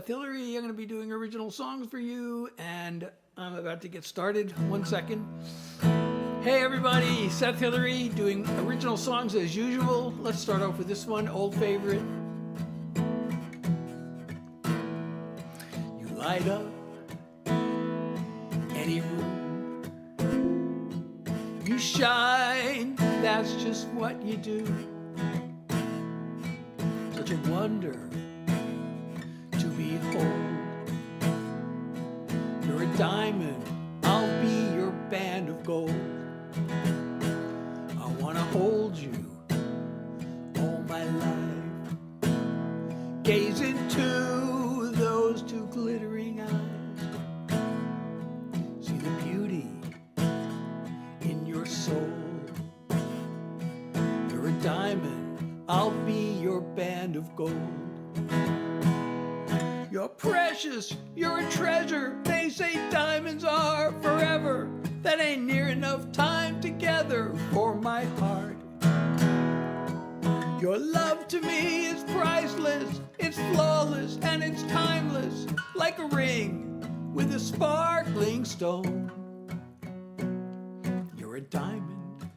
Hillary. I'm going to be doing original songs for you, and I'm about to get started. 1 second. Hey everybody, Seth Hillary doing original songs as usual. Let's start off with this one, old favorite. You light up any room. You shine, that's just what you do. Such a wonder to behold. You're a diamond, I'll be your band of gold. I wanna hold you all my life. Gaze into those two glittering eyes. See the beauty in your soul. You're a diamond, I'll be your band of gold. You're precious, you're a treasure. They say diamonds are forever. That ain't near enough time together for my heart. Your love to me is priceless, it's flawless and it's timeless, like a ring with a sparkling stone. You're a diamond,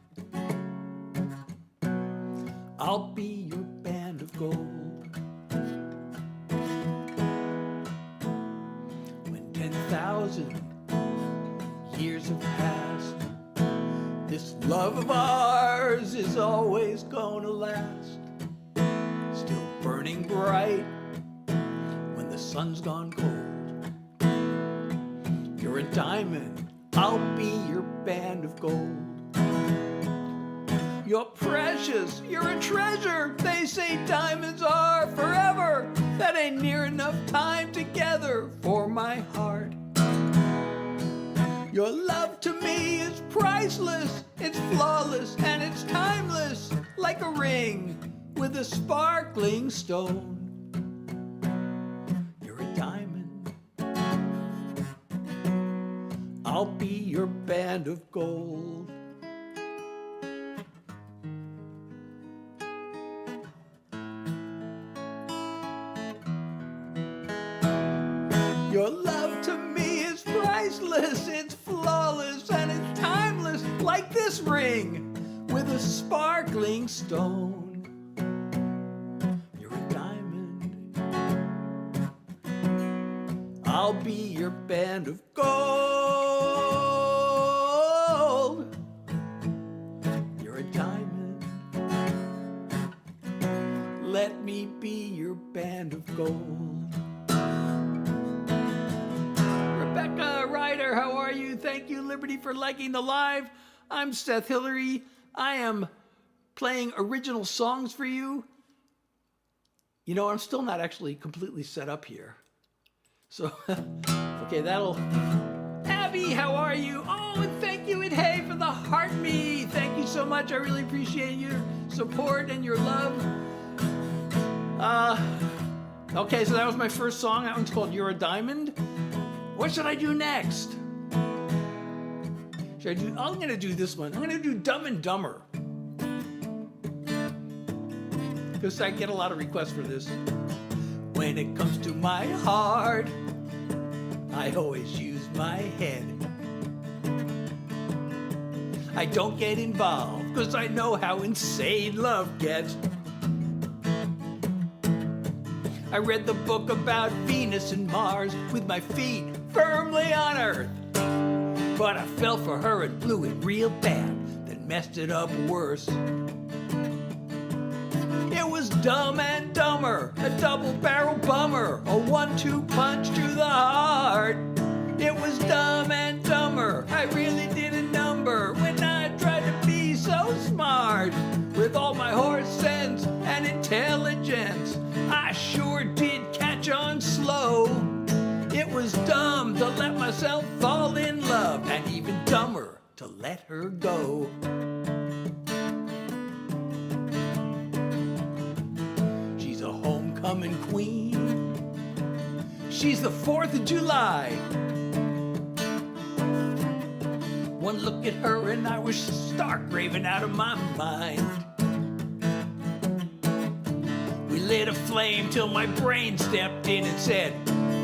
I'll be your band of gold. When 10,000 years have passed, this love of ours is always gonna last. Still burning bright when the sun's gone cold. You're a diamond, I'll be your band of gold. You're precious, you're a treasure. They say diamonds are forever. That ain't near enough time together for my heart. Your love to me is priceless, it's flawless and it's timeless, like a ring with a sparkling stone. You're a diamond, I'll be your band of gold. Your love to me is priceless, it's flawless and it's timeless, like this ring with a sparkling stone. You're a diamond, I'll be your band of gold. You're a diamond, let me be your band of gold. Rebecca Ryder, how are you? Thank you, Liberty, for liking the live. I'm Seth Hillary. I am playing original songs for you. You know, I'm still not actually completely set up here. So, okay, that'll... Abby, how are you? Oh, and thank you, and hey, for the heart me. Thank you so much. I really appreciate your support and your love. Okay, so that was my first song. That one's called You're a Diamond. What should I do next? Should I do, I'm gonna do this one. I'm gonna do Dumb and Dumber. Because I get a lot of requests for this. When it comes to my heart, I always use my head. I don't get involved, because I know how insane love gets. I read the book about Venus and Mars with my feet firmly on Earth. But I fell for her and blew it real bad, then messed it up worse. It was Dumb and Dumber, a double-barrel bummer, a 1-2 punch to the heart. It was Dumb and Dumber, I really did a number when I tried to be so smart. With all my horse sense and intelligence, I sure did catch on slow. It was dumb to let myself fall in love, and even dumber to let her go. She's a homecoming queen. She's the 4th of July. One look at her and I was stark raving out of my mind. We lit a flame till my brain stepped in and said,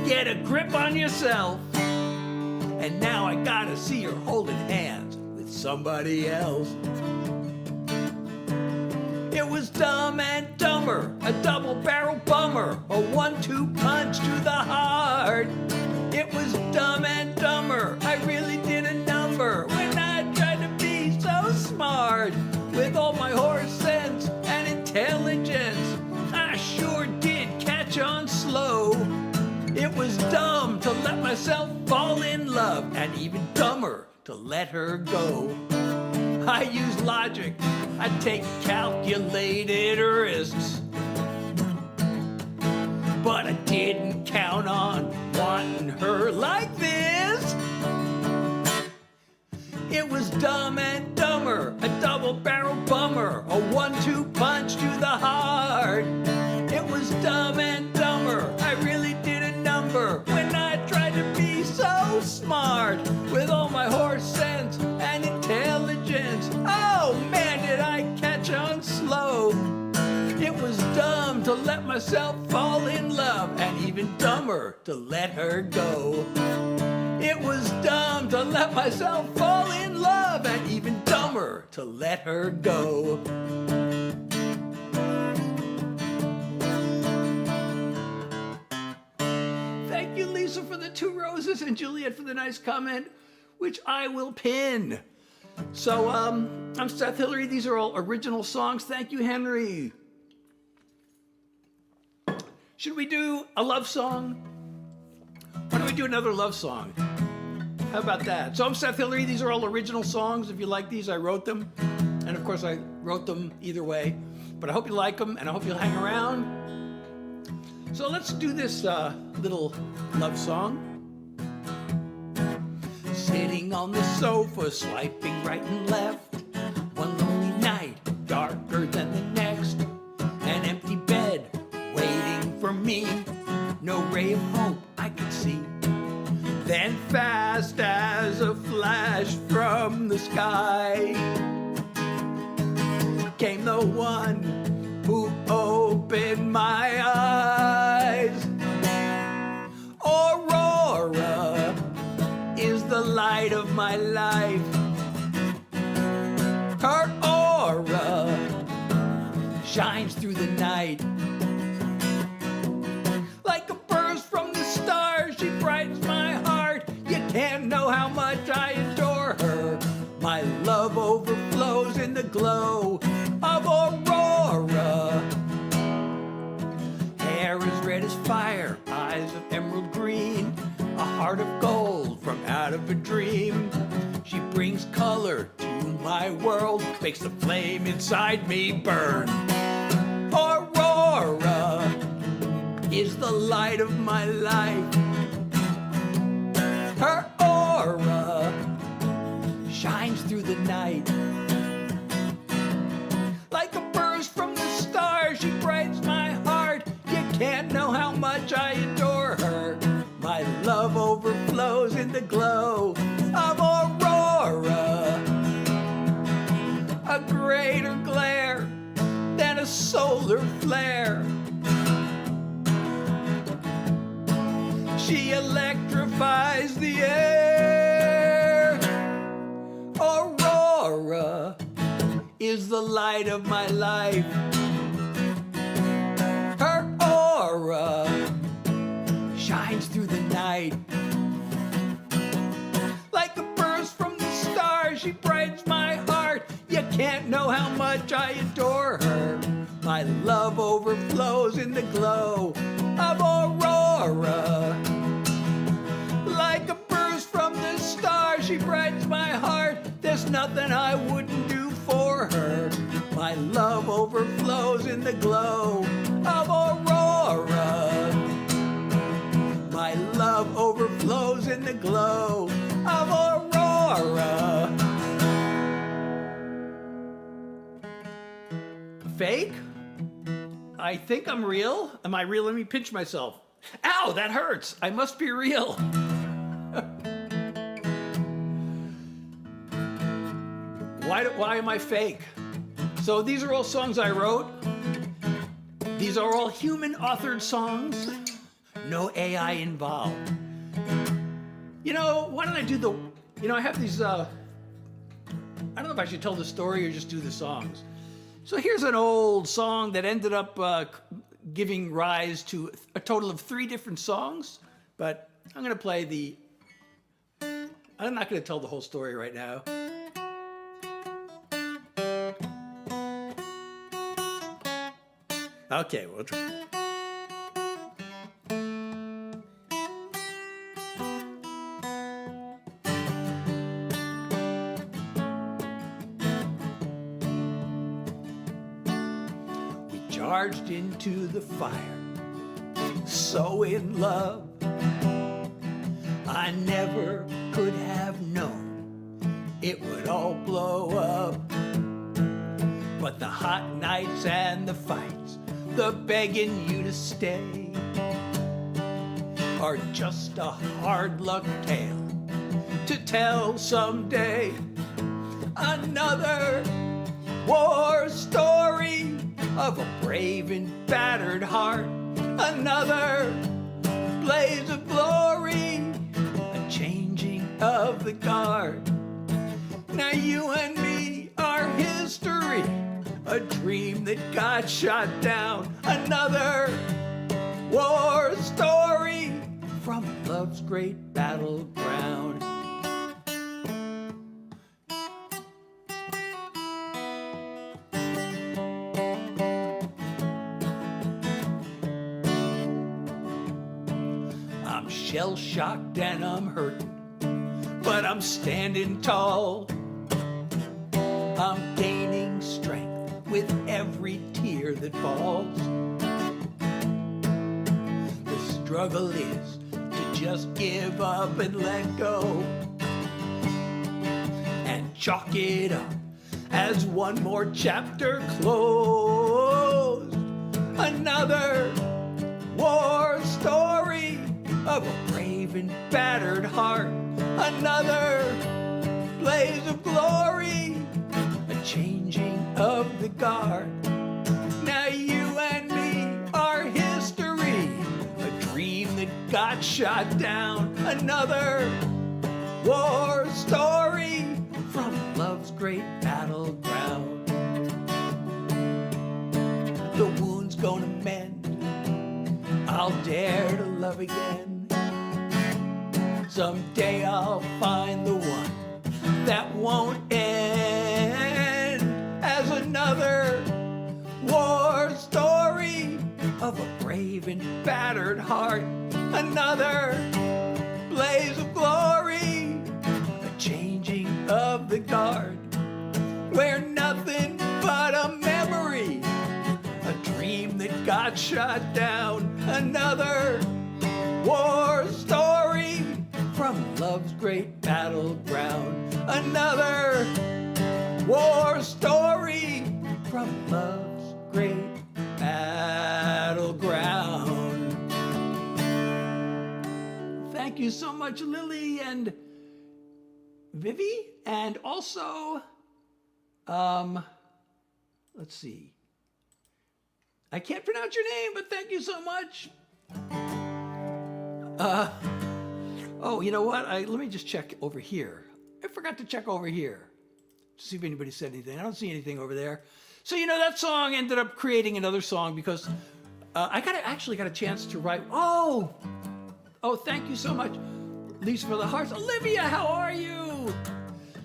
Get a grip on yourself. And now I gotta see her holding hands with somebody else. It was Dumb and Dumber, a double-barrel bummer, a 1-2 punch to the heart. It was Dumb and Dumber, I really did a number when I tried to be so smart. With all my horse sense and intelligence, I sure did catch on slow. It was dumb to let myself fall in love, and even dumber to let her go. I use logic, I take calculated risks, but I didn't count on wanting her like this. It was Dumb and Dumber, a double-barrel bummer, a 1-2 punch to the heart. It was Dumb and Dumber, I really did a number when I tried to be so smart. With all my horse sense and intelligence, oh man, did I catch on slow. It was dumb to let myself fall in love, and even dumber to let her go. It was dumb to let myself fall in love, and even dumber to let her go. Thank you, Lisa, for the 2 roses, and Juliet for the nice comment, which I will pin. So, I'm Seth Hillary. These are all original songs. Thank you, Henry. Should we do a love song? Why don't we do another love song? How about that? So I'm Seth Hillary. These are all original songs. If you like these, I wrote them. And of course, I wrote them either way. But I hope you like them, and I hope you'll hang around. So let's do this little love song. Sitting on the sofa, swiping right and left. One lonely night, darker than the next. An empty bed, waiting for me. No ray of hope I could see. Then fast as a flash from the sky came the one who opened my eyes. Aurora is the light of my life. Her aura shines through the night. Like a burst from the stars, she brightens my heart. You can't know how much I adore her. My love overflows in the glow of Aurora. Hair as red as fire, eyes of emerald green, a heart of gold from out of a dream. She brings color to my world, makes the flame inside me burn. Aurora is the light of my life. Her aura shines through the night. Like a burst from the stars, she brightens my heart. You can't know how much I adore her. My love overflows in the glow of Aurora. A greater glare than a solar flare. She electrifies the air. Aurora is the light of my life. Her aura shines through the night. Like a burst from the stars, she brightens my heart. You can't know how much I adore her. My love overflows in the glow of Aurora. Like a burst from the stars, she brightens my heart. There's nothing I wouldn't do for her. My love overflows in the glow of Aurora. My love overflows in the glow of Aurora. Fake? I think I'm real. Am I real? Let me pinch myself. Ow, that hurts. I must be real. Why am I fake? So these are all songs I wrote. These are all human-authored songs. no AI involved. You know, why don't I do the, you know, I have these, I don't know if I should tell the story or just do the songs. So here's an old song that ended up giving rise to a total of 3 different songs, but I'm going to play the, I'm not going to tell the whole story right now. Okay, we'll try. We charged into the fire, so in love. I never could have known it would all blow up. But the hot nights and the fights, the begging you to stay, are just a hard luck tale to tell someday. Another war story of a brave and battered heart. Another blaze of glory, a changing of the guard. Now you and me are history, a dream that got shot down. Another war story from love's great battleground. I'm shell-shocked and I'm hurting, but I'm standing tall. I'm gaining strength with every tear that falls. The struggle is to just give up and let go, and chalk it up as one more chapter closed. Another war story of a brave and battered heart. Another blaze of glory, a changing of the guard. Now you and me are history, a dream that got shot down. Another war story from love's great battleground. The wound's gonna mend, I'll dare to love again. Someday I'll find the one that won't end. As another war story of a brave and battered heart. Another blaze of glory, a changing of the guard. We're nothing but a memory, a dream that got shot down. Another war story from love's great battleground. Another war story from love's great battleground. Thank you so much, Lily and Vivi. And also, let's see. I can't pronounce your name, but thank you so much. Oh, you know what? Let me just check over here. I forgot to check over here to see if anybody said anything. I don't see anything over there. So, you know, that song ended up creating another song because I actually got a chance to write. Oh, thank you so much, Lisa, for the hearts. Olivia, how are you?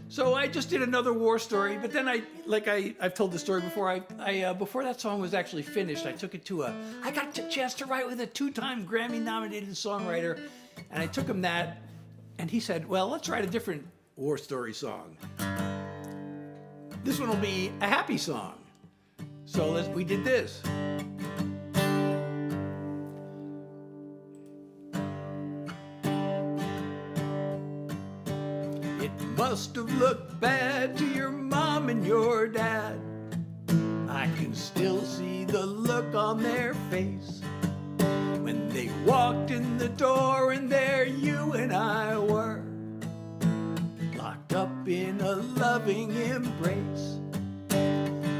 So I just did another war story, but then I've told the story before. Before that song was actually finished, I took it to I got a chance to write with a 2-time Grammy-nominated songwriter, and I took him that, and he said, well, let's write a different war story song. This one will be a happy song. So we did this. It must have looked bad to your mom and your dad. I can still see the look on their face when they walked in the door, and there you and I were, locked up in a loving embrace.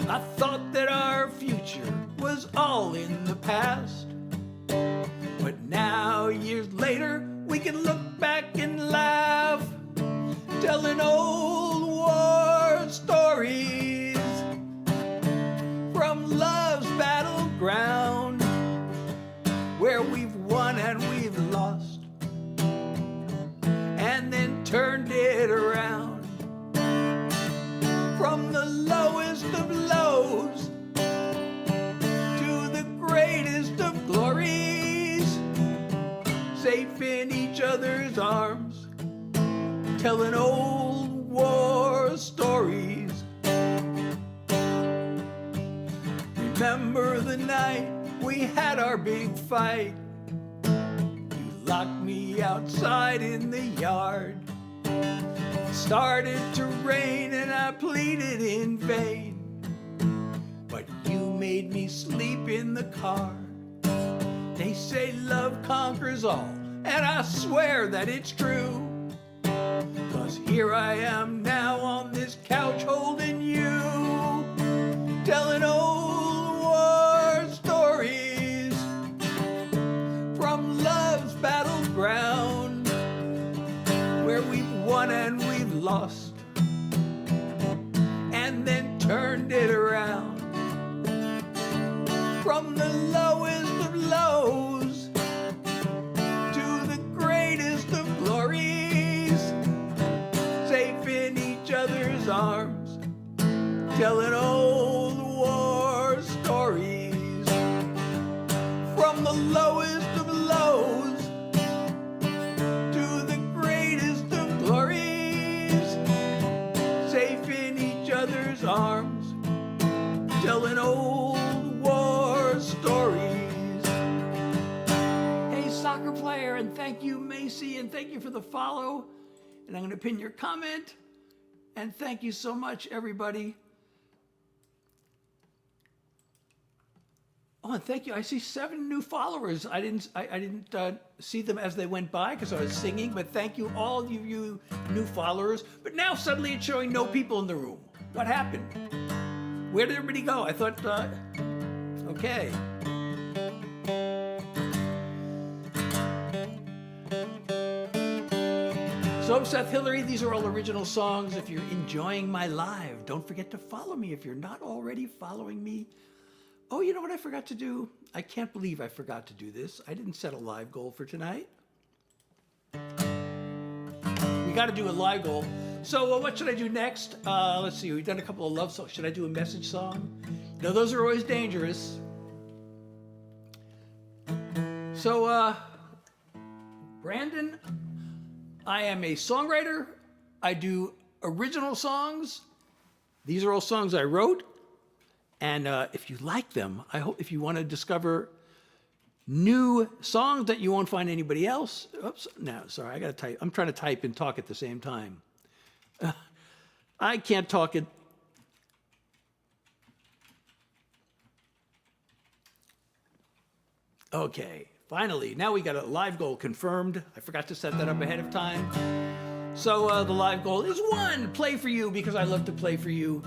I thought that our future was all in the past, but now We can look back and laugh, telling old war stories from love's battleground, where we've won and we've lost, and then turned it around. From the lowest of lows to the greatest of glories, safe in each other's arms, telling old war stories. Remember the night we had our big fight? You locked me outside in the yard. It started to rain and I pleaded in vain, but you made me sleep in the car. They say love conquers all, and I swear that it's true. 'Cause here I am now on this couch holding you, telling old war stories from love's battleground, where we've won and we've lost, and then turned it around. From the lowest of lows to the greatest of glories, safe in each other's arms, telling old war stories. From the lowest of lows to the greatest of glories, safe in each other's arms, telling old war stories. Hey, soccer player, and thank you, Macy, and thank you for the follow. And I'm going to pin your comment. And thank you so much, everybody. Oh, and thank you. I see 7 new followers. I didn't see them as they went by because I was singing, but thank you, all of you new followers. But now suddenly it's showing no people in the room. What happened? Where did everybody go? I thought, okay. So, Seth Hillary, these are all original songs. If you're enjoying my live, don't forget to follow me if you're not already following me. Oh, you know what I forgot to do? I can't believe I forgot to do this. I didn't set a live goal for tonight. We got to do a live goal. So what should I do next? Let's see. We've done a couple of love songs. Should I do a message song? No, those are always dangerous. So, Brandon, I am a songwriter. I do original songs. These are all songs I wrote. And if you like them, I hope if you want to discover new songs that you won't find anybody else. Oops, no, sorry, I got to type. I'm trying to type and talk at the same time. I can't talk it. Okay, finally, now we got a live goal confirmed. I forgot to set that up ahead of time. So the live goal is 1, play for you, because I love to play for you.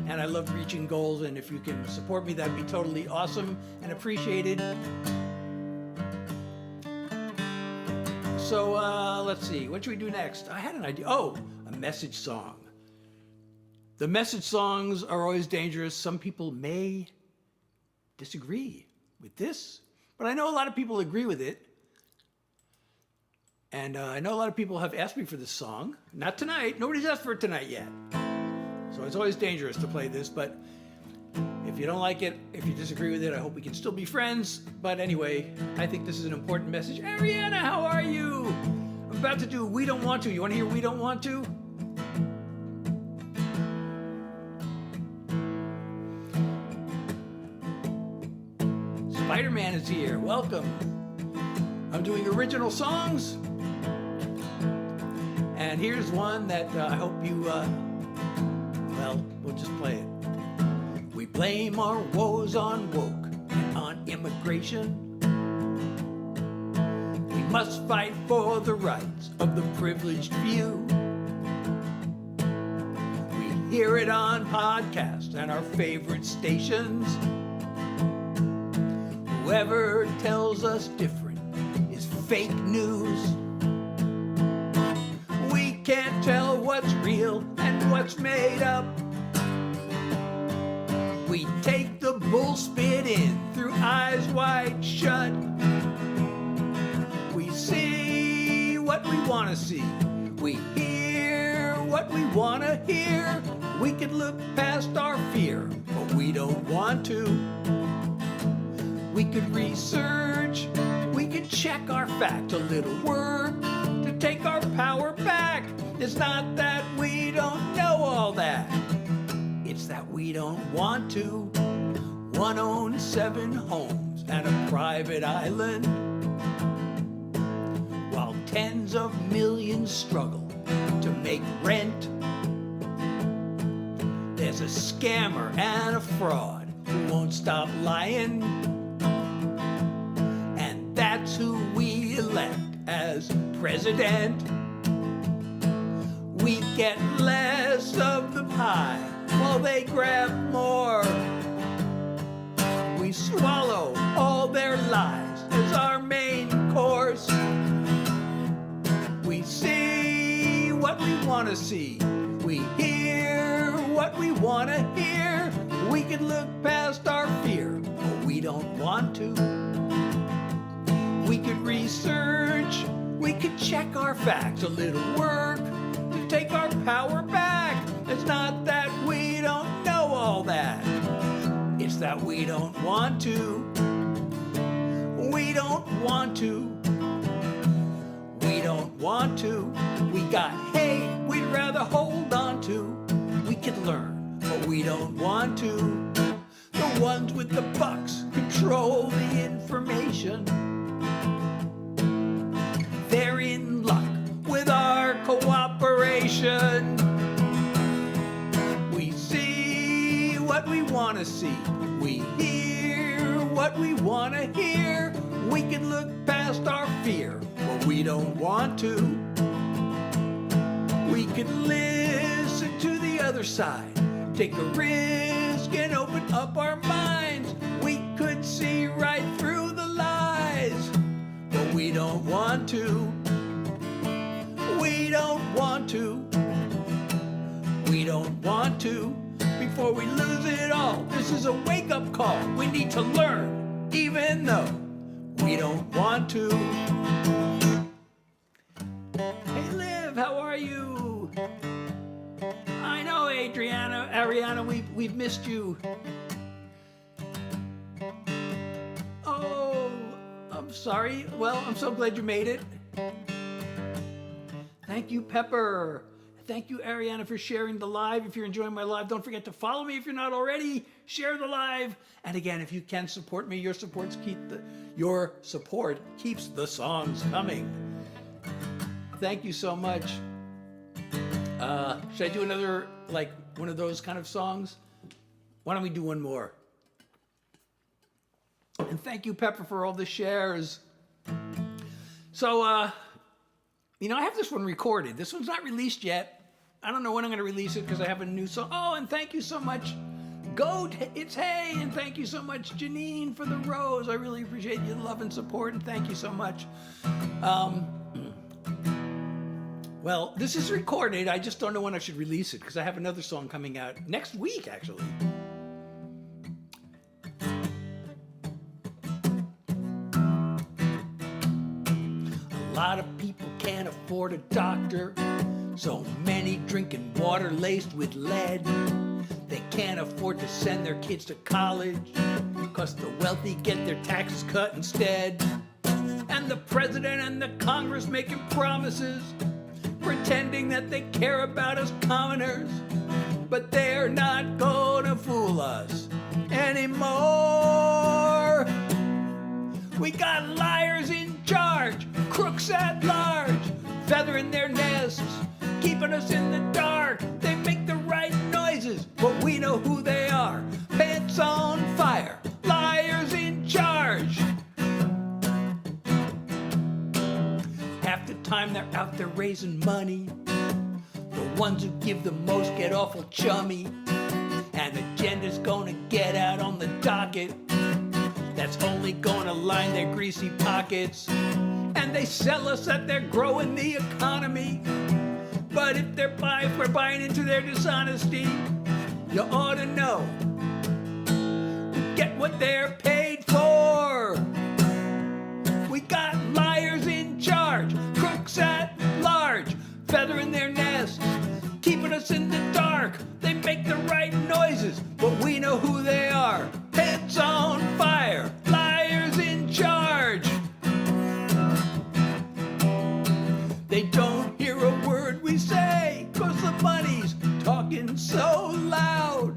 And I love reaching goals, and if you can support me, that'd be totally awesome and appreciated. So let's see, what should we do next? I had an idea. Oh, a message song. The message songs are always dangerous. Some people may disagree with this, but I know a lot of people agree with it. And I know a lot of people have asked me for this song. Not tonight. Nobody's asked for it tonight yet. So it's always dangerous to play this, but if you don't like it, if you disagree with it, I hope we can still be friends. But anyway, I think this is an important message. Ariana, how are you? I'm about to do We Don't Want To. You want to hear We Don't Want To? Spider-Man is here. Welcome. I'm doing original songs. And here's one that I hope you, well, we'll just play it. We blame our woes on woke and on immigration. We must fight for the rights of the privileged few. We hear it on podcasts and our favorite stations. Whoever tells us different is fake news. real and what's made up. We take the bull spit in through eyes wide shut. We see what we want to see. We hear what we want to hear. We could look past our fear, but we don't want to. We could research, we could check our fact, a little work to take our power back. It's not that we don't know all that, it's that we don't want to. One owns 7 homes and a private island, while tens of millions struggle to make rent. There's a scammer and a fraud who won't stop lying, and that's who we elect as president. We get less of the pie while they grab more. We swallow all their lies as our main course. We see what we want to see. We hear what we want to hear. We can look past our fear, but we don't want to. We could research, we could check our facts, a little work to take our power back. It's not that we don't know all that, it's that we don't want to. We don't want to. We don't want to. We got hate we'd rather hold on to. We could learn, but we don't want to. The ones with the bucks control the information. They're in luck with our cooperation. We see what we want to see. We hear what we want to hear. We can look past our fear, but we don't want to. We could listen to the other side, take a risk and open up our minds. We could see right through the lies, but we don't want to. We don't want to. We don't want to. Before we lose it all, this is a wake-up call. We need to learn, even though we don't want to. Hey Liv, how are you? I know, Ariana, we've missed you. Oh, I'm sorry. Well, I'm so glad you made it. Thank you, Pepper. Thank you, Ariana, for sharing the live. If you're enjoying my live, don't forget to follow me if you're not already. Share the live. And again, if you can support me, your support keeps the songs coming. Thank you so much. Should I do another, like, one of those kind of songs? Why don't we do one more? And thank you, Pepper, for all the shares. So, I have this one recorded. This one's not released yet. I don't know when I'm going to release it because I have a new song. Oh, and thank you so much, Goat, it's Hey, and thank you so much, Janine, for the rose. I really appreciate your love and support, and thank you so much. Well, this is recorded. I just don't know when I should release it because I have another song coming out next week, actually. A lot of people can't afford a doctor, so many drinking water laced with lead. They can't afford to send their kids to college, cause the wealthy get their taxes cut instead. And the president and the Congress making promises, pretending that they care about us commoners, but they're not gonna fool us anymore. We got liars in charge, crooks at large, feathering their nests, keeping us in the dark. They make the right noises, but we know who they are. Pants on fire, liars in charge. Half the time they're out there raising money. The ones who give the most get awful chummy. An agenda's gonna get out on the docket that's only gonna line their greasy pockets. And they sell us that they're growing the economy, but But if we're buying into their dishonesty, you ought to know we get what they're paid for. We got liars in charge, crooks at large, feathering their nests, keeping us in the dark. They make the right noises, but we know who they are. Pants on fire, liars in charge. They don't hear a word we say, 'cause the money's talking so loud.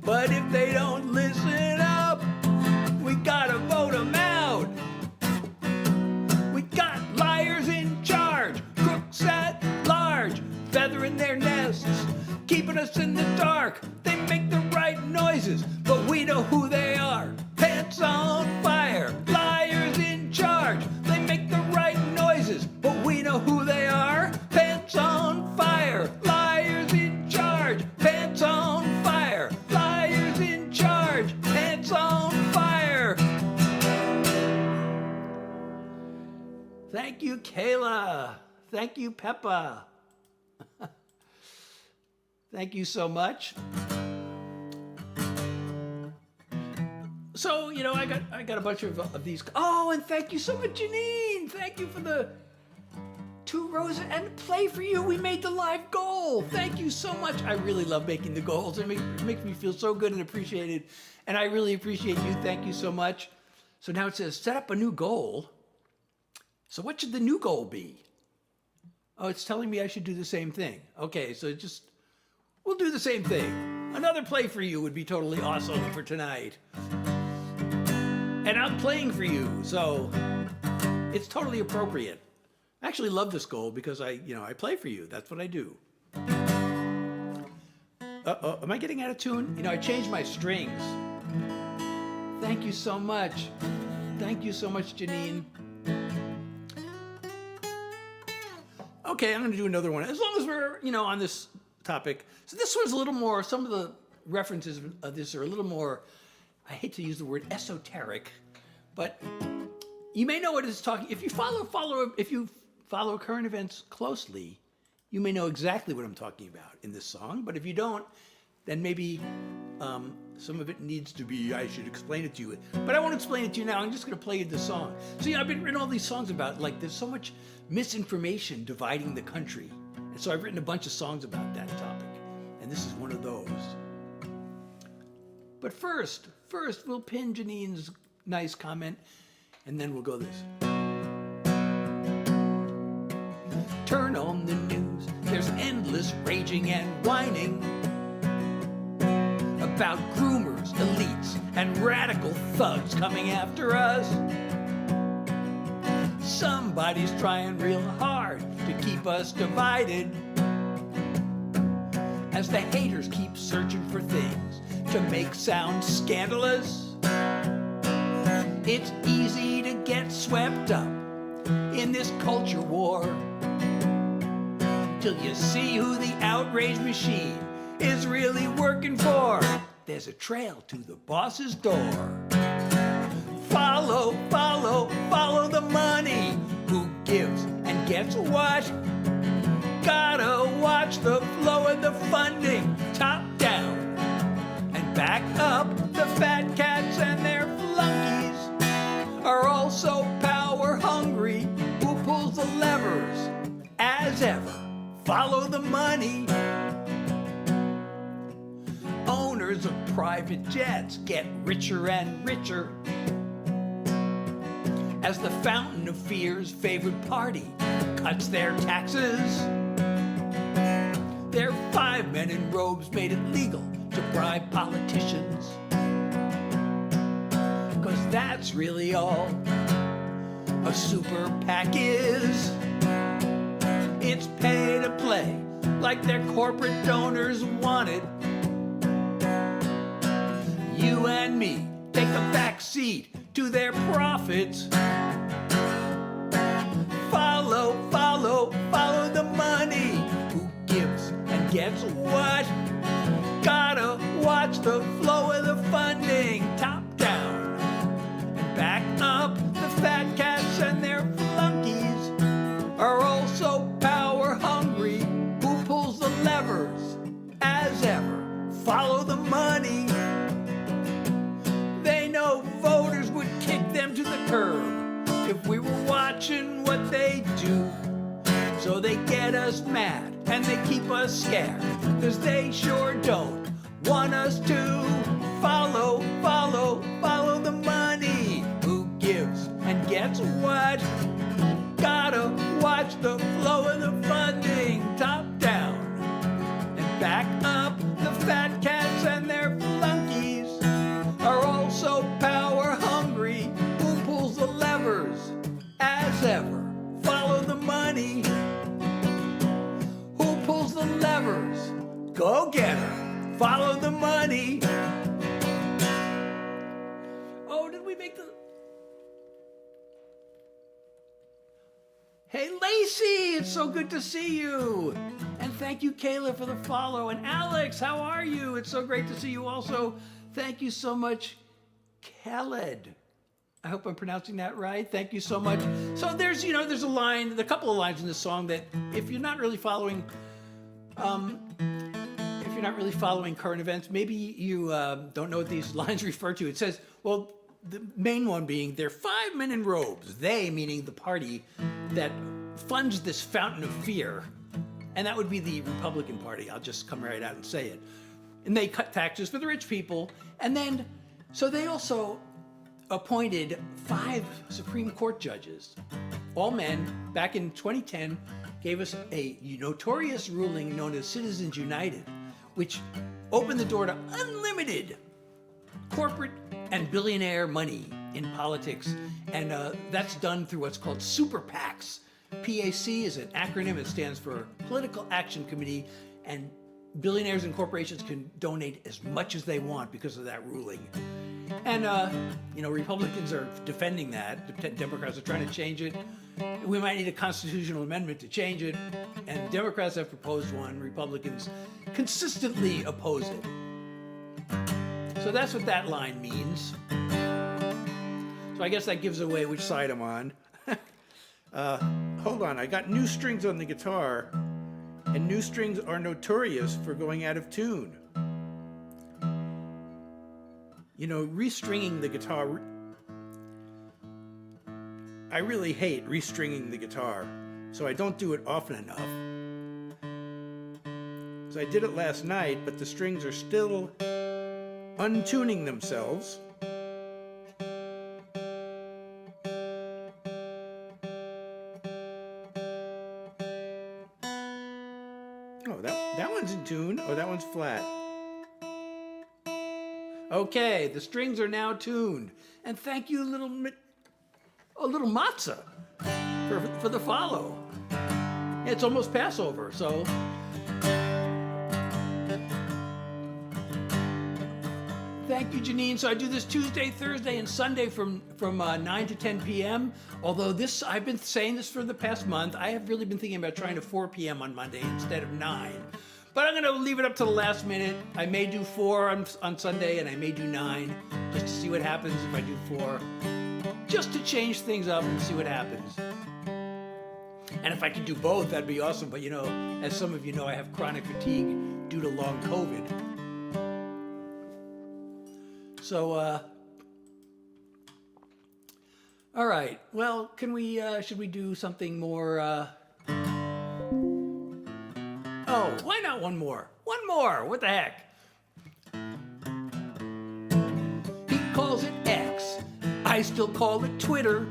But if they don't listen up, we gotta vote them out. We got liars in charge, crooks at large, feathering their nests, keeping us in the dark. They make the right noises, but we know who they are. Pants on fire, liars in charge. They make the right noises, but we know who they are. Pants on fire, liars in charge. Pants on fire, liars in charge. Pants on fire. Thank you, Kayla. Thank you, Peppa. Thank you so much. So, you know, I got a bunch of these. Oh, and thank you so much, Janine. Thank you for the 2 roses and play for you. We made the live goal. Thank you so much. I really love making the goals. It makes me feel so good and appreciated. And I really appreciate you. Thank you so much. So now it says set up a new goal. So what should the new goal be? Oh, it's telling me I should do the same thing. Okay, so we'll do the same thing. Another play for you would be totally awesome for tonight. And I'm playing for you, so it's totally appropriate. I actually love this goal because I play for you. That's what I do. Uh-oh, am I getting out of tune? You know, I changed my strings. Thank you so much. Thank you so much, Janine. Okay, I'm going to do another one. As long as we're, on this topic. So this one's a little more, some of the references of this are a little more, I hate to use the word esoteric, but you may know what it's talking. If you follow current events closely, you may know exactly what I'm talking about in this song. But if you don't, then maybe some of it needs to be, I should explain it to you. But I won't explain it to you now. I'm just going to play you the song. So, I've been written all these songs about, like, there's so much misinformation dividing the country. And so I've written a bunch of songs about that topic. And this is one of those. But first, we'll pin Janine's nice comment, and then we'll go this. Turn on the news, there's endless raging and whining about groomers, elites, and radical thugs coming after us. Somebody's trying real hard to keep us divided, as the haters keep searching for things to make sound scandalous. It's easy to get swept up in this culture war, till you see who the outrage machine is really working for. There's a trail to the boss's door. Follow, follow, follow the money. Who gives and gets what? Gotta watch the flow of the funding, top down and back up. The fat cats and their flunkies are also power hungry. Who pulls the levers? As ever, follow the money. Owners of private jets get richer and richer, as the fountain of fear's favored party cuts their taxes. Their 5 men in robes made it legal to bribe politicians, 'cause that's really all a super PAC is. It's pay to play like their corporate donors wanted. You and me take a back seat to their profits. Follow, follow, follow the money. Who gives and gets what? Gotta watch the flow of the funding, top down and back up. The fat cats and their flunkies are also power hungry. do. So they get us mad and they keep us scared, 'cause they sure don't want us to follow the money. Who gives and gets what? Gotta watch the flow of the funding, top down and back up. The fat cats and their flunkies are also power hungry. Who pulls the levers? As ever, follow the money. Who pulls the levers? Go get her. Follow the money. Oh, did we make the... Hey, Lacey, it's so good to see you. And thank you, Kayla, for the follow. And Alex, how are you? It's so great to see you also. Thank you so much, Khaled. I hope I'm pronouncing that right. Thank you so much. So there's a line, a couple of lines in this song that if you're not really following, current events, maybe you don't know what these lines refer to. It says, well, the main one being, they're 5 men in robes. They, meaning the party that funds this fountain of fear. And that would be the Republican Party. I'll just come right out and say it. And they cut taxes for the rich people. And then, so they also appointed 5 Supreme Court judges, all men, back in 2010, gave us a notorious ruling known as Citizens United, which opened the door to unlimited corporate and billionaire money in politics. And that's done through what's called super PACs. PAC is an acronym. It stands for Political Action Committee, and billionaires and corporations can donate as much as they want because of that ruling. And, Republicans are defending that. Democrats are trying to change it. We might need a constitutional amendment to change it. And Democrats have proposed one. Republicans consistently oppose it. So that's what that line means. So I guess that gives away which side I'm on. Hold on, I got new strings on the guitar. And new strings are notorious for going out of tune. Restringing the guitar, I really hate restringing the guitar, so I don't do it often enough. So I did it last night, but the strings are still untuning themselves. Oh, that one's in tune. Oh, that one's flat. Okay, the strings are now tuned. And thank you, little Matza, for the follow. It's almost Passover, so. Thank you, Janine. So I do this Tuesday, Thursday, and Sunday from 9 to 10 p.m. Although I've been saying this for the past month. I have really been thinking about trying to 4 p.m. on Monday instead of 9. But I'm going to leave it up to the last minute. I may do 4 on Sunday, and I may do 9, just to see what happens if I do 4. Just to change things up and see what happens. And if I could do both, that'd be awesome. But, as some of you know, I have chronic fatigue due to long COVID. So, all right. Well, should we do something more, Oh, why not one more? One more, what the heck? He calls it X, I still call it Twitter.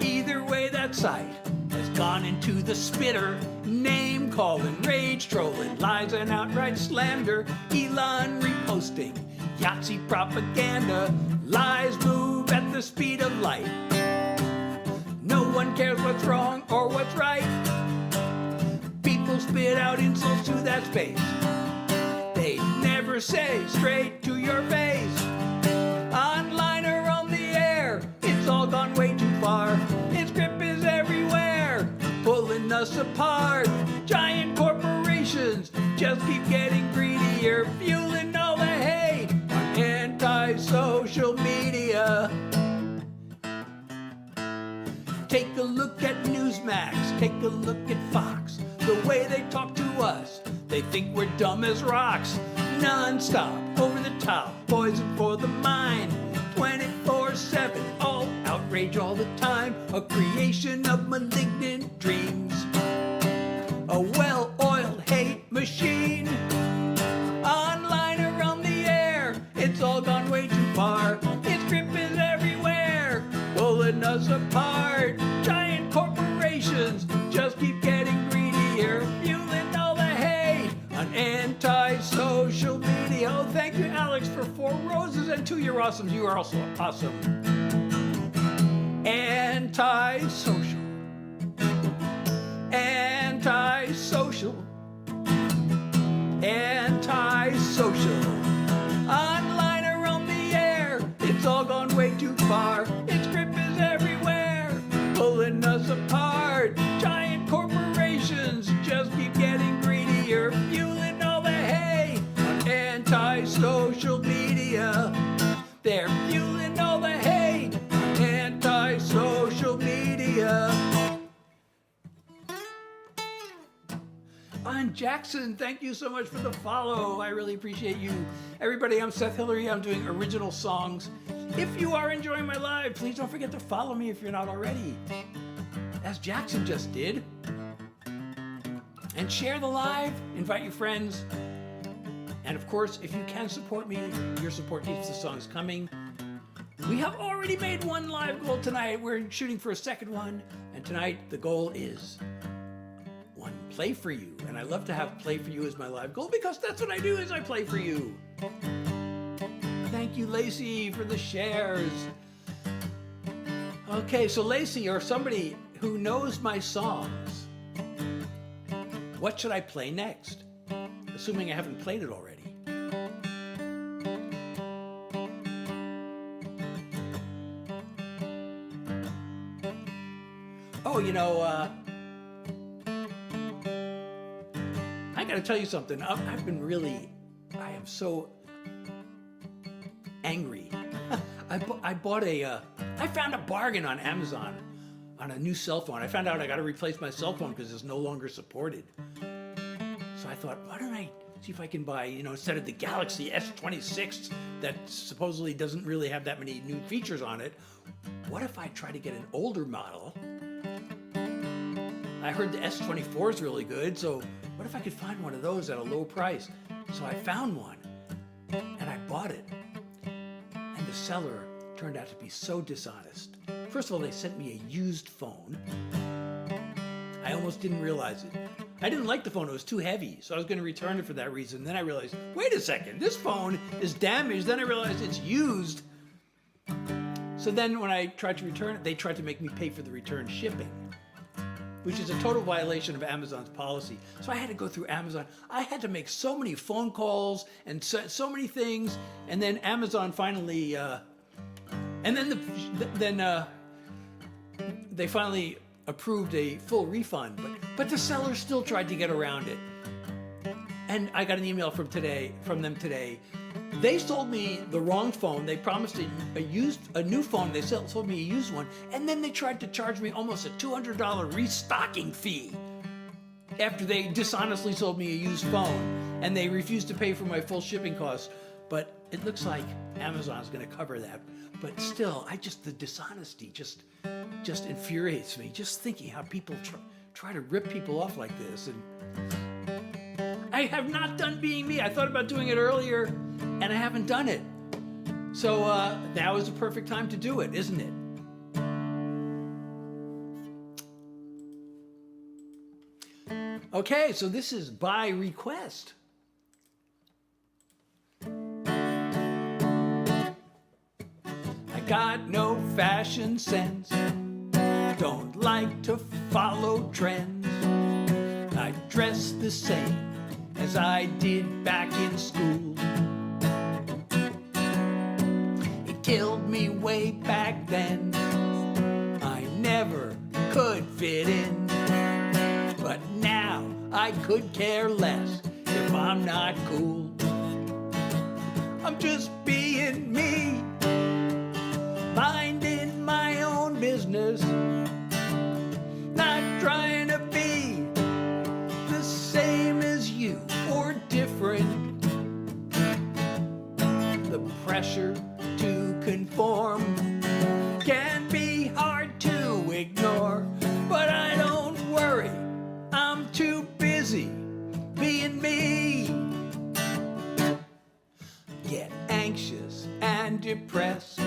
Either way, that site has gone into the spitter. Name calling, rage trolling, lies and outright slander. Elon reposting, Yahtzee propaganda. Lies move at the speed of light. No one cares what's wrong or what's right. People spit out insults to that space. They never say straight to your face. Online or on the air, it's all gone way too far. Its grip is everywhere, pulling us apart. Giant corporations just keep getting greedier, fueling all the hate on anti-social media. Take a look at Newsmax, take a look at Fox. The way they talk to us, they think we're dumb as rocks. Non-stop, over the top, poison for the mind. 24/7, all outrage all the time. A creation of malignant dreams just keep getting greedier, fueling all the hate on anti-social media. Oh, thank you, Alex, for 4 roses and 2 you're awesomes. You are also awesome. Anti-social. Anti-social. Anti-social. Online or on the air, it's all gone way too far. Its grip is everywhere, pulling us apart. Giant corporations just keep getting greedier, fueling all the hate on anti-social media. They're fueling all the hate on anti-social media. And Jackson, thank you so much for the follow. I really appreciate you. Everybody, I'm Seth Hillary. I'm doing original songs. If you are enjoying my live, please don't forget to follow me if you're not already, as Jackson just did. And share the live, invite your friends. And of course, if you can support me, your support keeps the songs coming. We have already made 1 live goal tonight. We're shooting for a second one. And tonight, the goal is 1 play for you. And I love to have play for you as my live goal because that's what I do is I play for you. Thank you, Lacey, for the shares. Okay, so Lacey, or somebody who knows my songs, what should I play next? Assuming I haven't played it already. Oh, you know, I gotta tell you something. I am so angry. I found a bargain on Amazon on a new cell phone. I found out I gotta replace my cell phone because it's no longer supported. So I thought, why don't I see if I can buy, instead of the Galaxy S26 that supposedly doesn't really have that many new features on it, what if I try to get an older model? I heard the S24 is really good, so what if I could find one of those at a low price? So I found one, and I bought it. And the seller turned out to be so dishonest. First of all, they sent me a used phone. I almost didn't realize it. I didn't like the phone, it was too heavy, so I was gonna return it for that reason. Then I realized, wait a second, this phone is damaged. Then I realized it's used. So then when I tried to return it, they tried to make me pay for the return shipping, which is a total violation of Amazon's policy. So I had to go through Amazon. I had to make so many phone calls and so many things, and then Amazon finally, they finally approved a full refund, but the seller still tried to get around it. And I got an email from them today. They sold me the wrong phone. They promised a new phone. They sold me a used one, and then they tried to charge me almost a $200 restocking fee after they dishonestly sold me a used phone, and they refused to pay for my full shipping costs. But it looks like Amazon's going to cover that. But still, the dishonesty just infuriates me. Just thinking how people try to rip people off like this. And I have not done being me. I thought about doing it earlier, and I haven't done it. So now is the perfect time to do it, isn't it? Okay, so this is by request. I got no fashion sense, don't like to follow trends. I dress the same as I did back in school. It killed me way back then. I never could fit in. But now I could care less if I'm not cool. I'm just being me, minding my own business, not trying to be the same as you or different. The pressure to conform can be hard to ignore, but I don't worry, I'm too busy being me. Get anxious and depressed,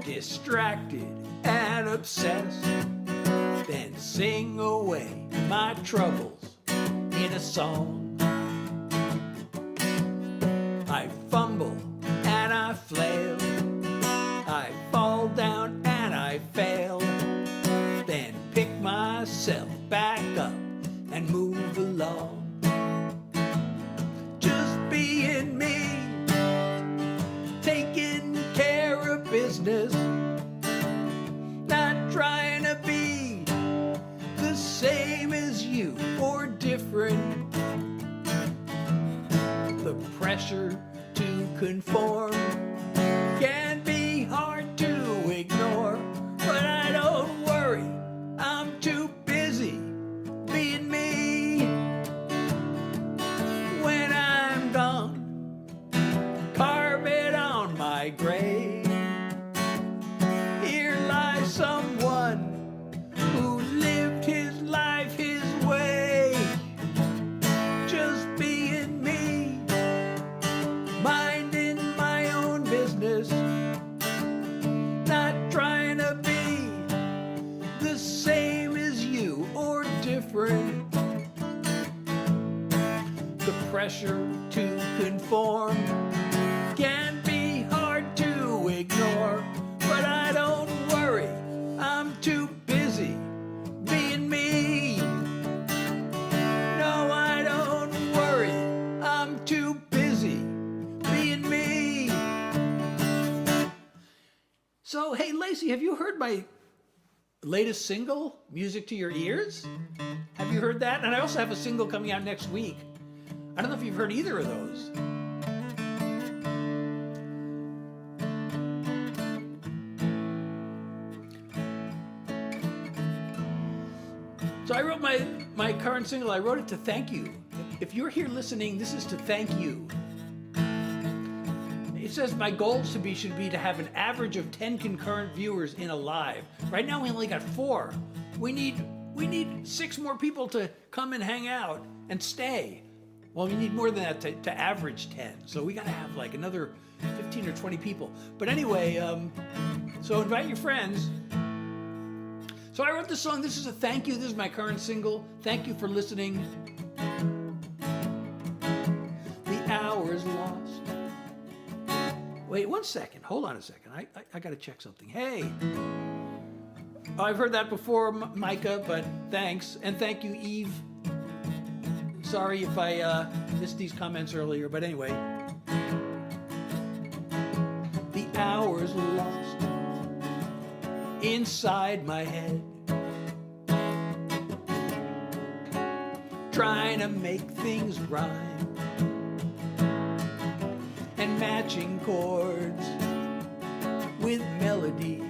distracted and obsessed. then sing away my troubles in a song. I fumble and I flail, I fall down and I fail, then pick myself back up and move along. Just being me, taking care of business, not trying to be the same as you or different. The pressure to conform can be hard to ignore, but I don't worry, I'm too busy being me. When I'm gone, carve it on my grave. Here lies someone who lived his life his way, just being me, minding my own business, not trying to be the same as you or different. The pressure to conform can be hard to ignore, but I don't worry, I'm too busy being me. No, I don't worry, I'm too busy being me. So, hey, Lacey, have you heard my latest single, Music to Your Ears? Have you heard that? And I also have a single coming out next week. I don't know if you've heard either of those. So I wrote my current single, I wrote it to thank you. If you're here listening, this is to thank you. It says my goal should be to have an average of 10 concurrent viewers in a live. Right now we only got 4. We need 6 more people to come and hang out and stay. Well, we need more than that to average 10. So we got to have like another 15 or 20 people. But anyway, so invite your friends. So I wrote this song. This is a thank you. This is my current single. Thank you for listening. The hour's lost. Wait 1 second. Hold on a second. I got to check something. Hey. Oh, I've heard that before, Micah, but thanks. And thank you, Eve. Sorry if I missed these comments earlier, but anyway. The hour's lost inside my head, trying to make things rhyme and matching chords with melodies.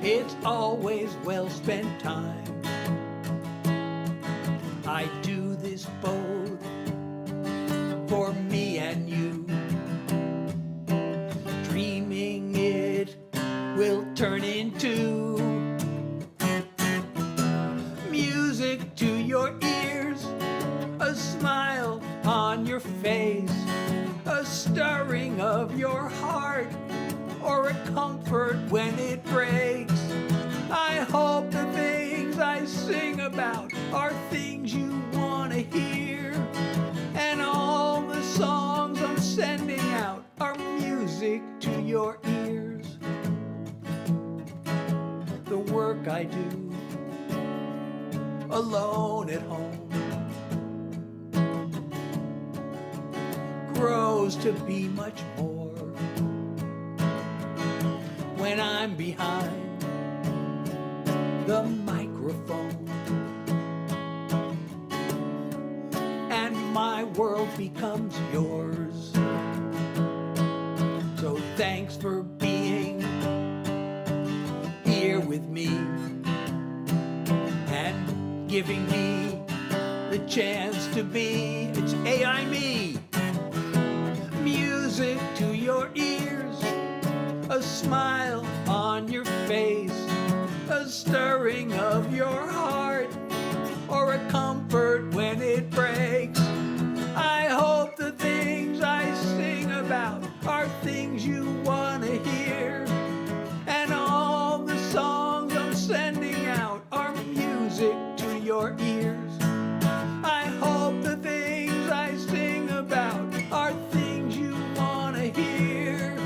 It's always well spent time. I do this both for me and you, dreaming it will turn into music to your ears, a smile on your face, a stirring of your heart, or a comfort when it breaks. I hope the things I sing about are things you want to hear, and all the songs I'm sending out are music to your ears. The work I do alone at home grows to be much more when I'm behind the microphone, and my world becomes yours. So thanks for being here with me and giving me the chance to be, it's AI me. Music to your ears, a smile on your face, a stirring of your heart, or a comfort when it breaks. I hope the things I sing about are things you want to hear, and all the sending out our music to your ears. I hope the things I sing about are things you want to hear.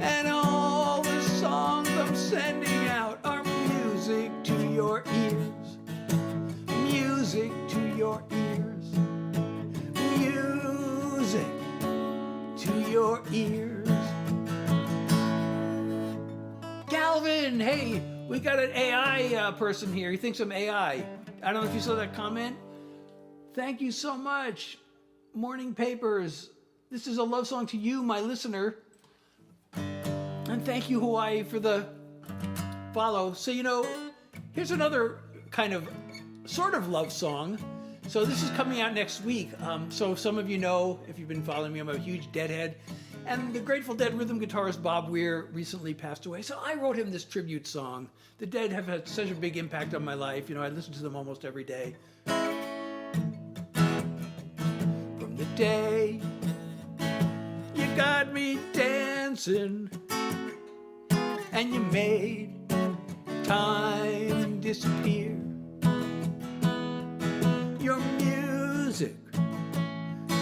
And all the songs I'm sending out are music to your ears. Music to your ears. Music to your ears. Calvin, hey, we got an AI person here. He thinks I'm AI. I don't know if you saw that comment. Thank you so much. Morning Papers. This is a love song to you, my listener. And thank you, Hawaii, for the follow. So, here's another kind of sort of love song. So this is coming out next week. So some of you know, if you've been following me, I'm a huge Deadhead. And the Grateful Dead rhythm guitarist Bob Weir recently passed away. So I wrote him this tribute song. The Dead have had such a big impact on my life. I listen to them almost every day. From the day you got me dancing and you made time disappear, your music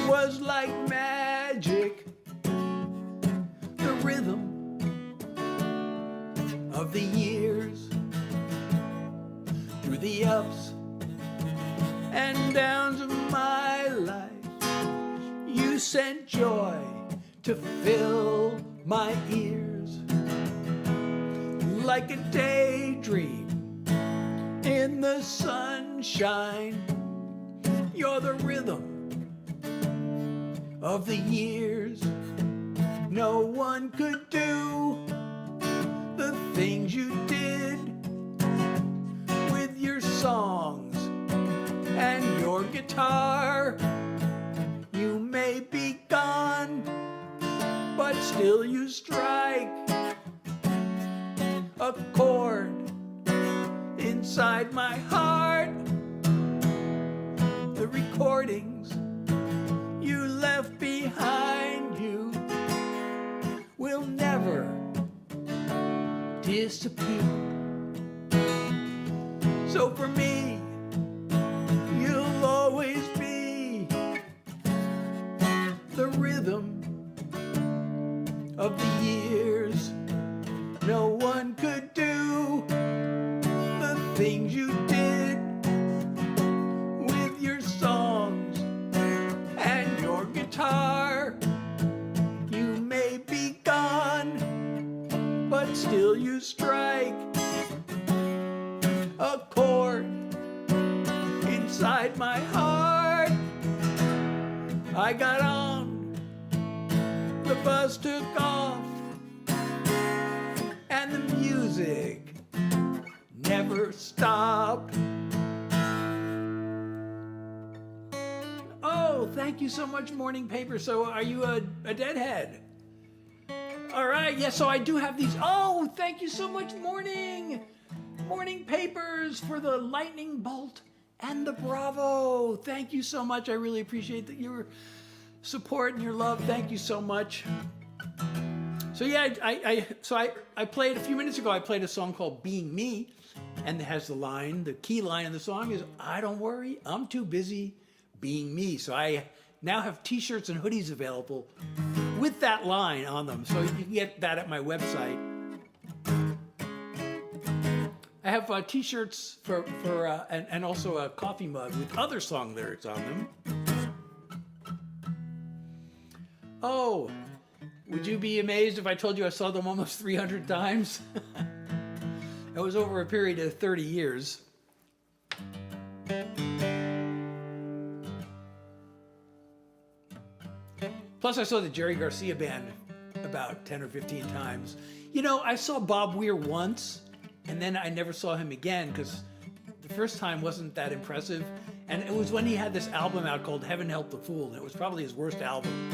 was like magic. The rhythm of the years, through the ups and downs of my life, you sent joy to fill my ears. Like a daydream in the sunshine, you're the rhythm of the years. No one could do the things you did with your songs and your guitar. You may be gone, but still you strike a chord inside my heart. The recordings you left behind you will never disappear. So for me, you'll always be the rhythm of the years. No one could do the things you did with your songs and your guitar. You may be gone, but still you strike a chord inside my heart. I got on, the bus took off, and the music never stopped. Oh, thank you so much, Morning Paper. So are you a Deadhead? All right, yes, so I do have these. Oh, thank you so much, Morning Papers, for the lightning bolt and the Bravo. Thank you so much. I really appreciate your support and your love. Thank you so much. So yeah, I played a few minutes ago. I played a song called "Being Me," and it has the key line in the song is "I don't worry, I'm too busy being me." So I now have T-shirts and hoodies available with that line on them. So you can get that at my website. I have T-shirts and also a coffee mug with other song lyrics on them. Oh. Would you be amazed if I told you I saw them almost 300 times? That was over a period of 30 years. Plus, I saw the Jerry Garcia Band about 10 or 15 times. I saw Bob Weir once, and then I never saw him again because the first time wasn't that impressive. And it was when he had this album out called Heaven Help the Fool, and it was probably his worst album.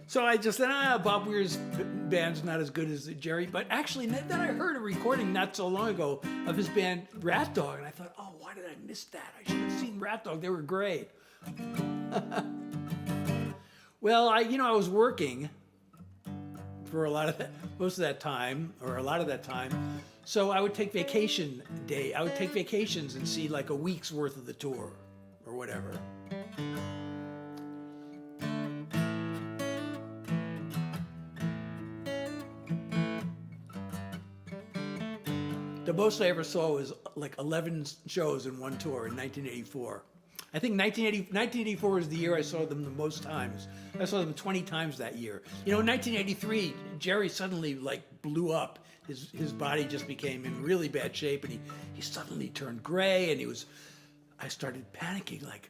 So I just said, Bob Weir's band's not as good as Jerry. But actually, then I heard a recording not so long ago of his band Rat Dog. And I thought, oh, why did I miss that? I should have seen Rat Dog. They were great. Well, I was working for most of that time, or a lot of that time. So I would take I would take vacations and see like a week's worth of the tour or whatever. The most I ever saw was like 11 shows in one tour in 1984. I think 1984 was the year I saw them the most times. I saw them 20 times that year. You know, in 1983, Jerry suddenly like blew up. His body just became in really bad shape, and he suddenly turned gray, and I started panicking, like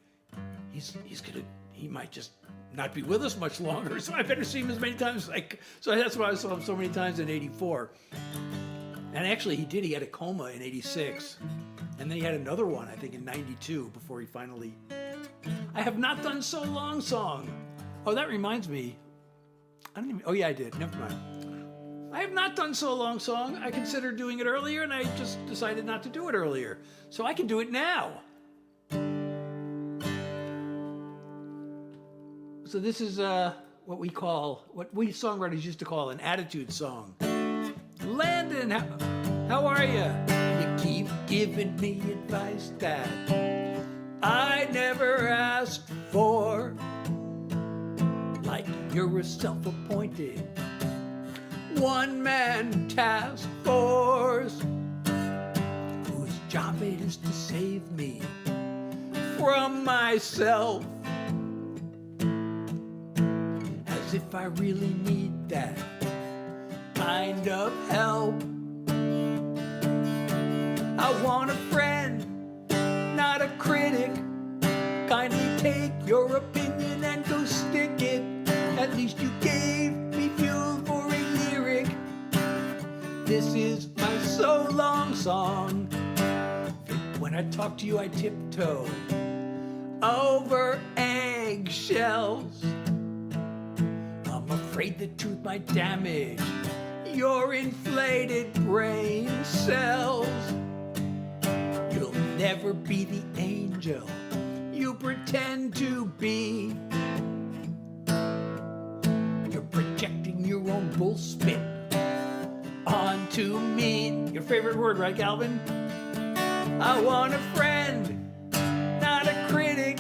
he might just not be with us much longer, so I better see him as many times. So that's why I saw him so many times in 84. And actually he had a coma in 86. And then he had another one, I think, in 92 before he finally... I have not done So Long song. Oh, that reminds me. Oh yeah, I did. Never mind. I have not done So Long song. I considered doing it earlier, and I just decided not to do it earlier. So I can do it now. So this is what we songwriters used to call an attitude song. Landon, how are you? You keep giving me advice that I never asked for. Like you're a self-appointed one-man task force whose job it is to save me from myself. As if I really need that kind of help. I want a friend, not a critic. Kindly take your opinion and go stick it. At least you gave me fuel for a lyric. This is my So Long song. When I talk to you, I tiptoe over eggshells. I'm afraid the truth might damage your inflated brain cells. You'll never be the angel you pretend to be. You're projecting your own bullspit onto me. Your favorite word, right, Calvin? I want a friend, not a critic.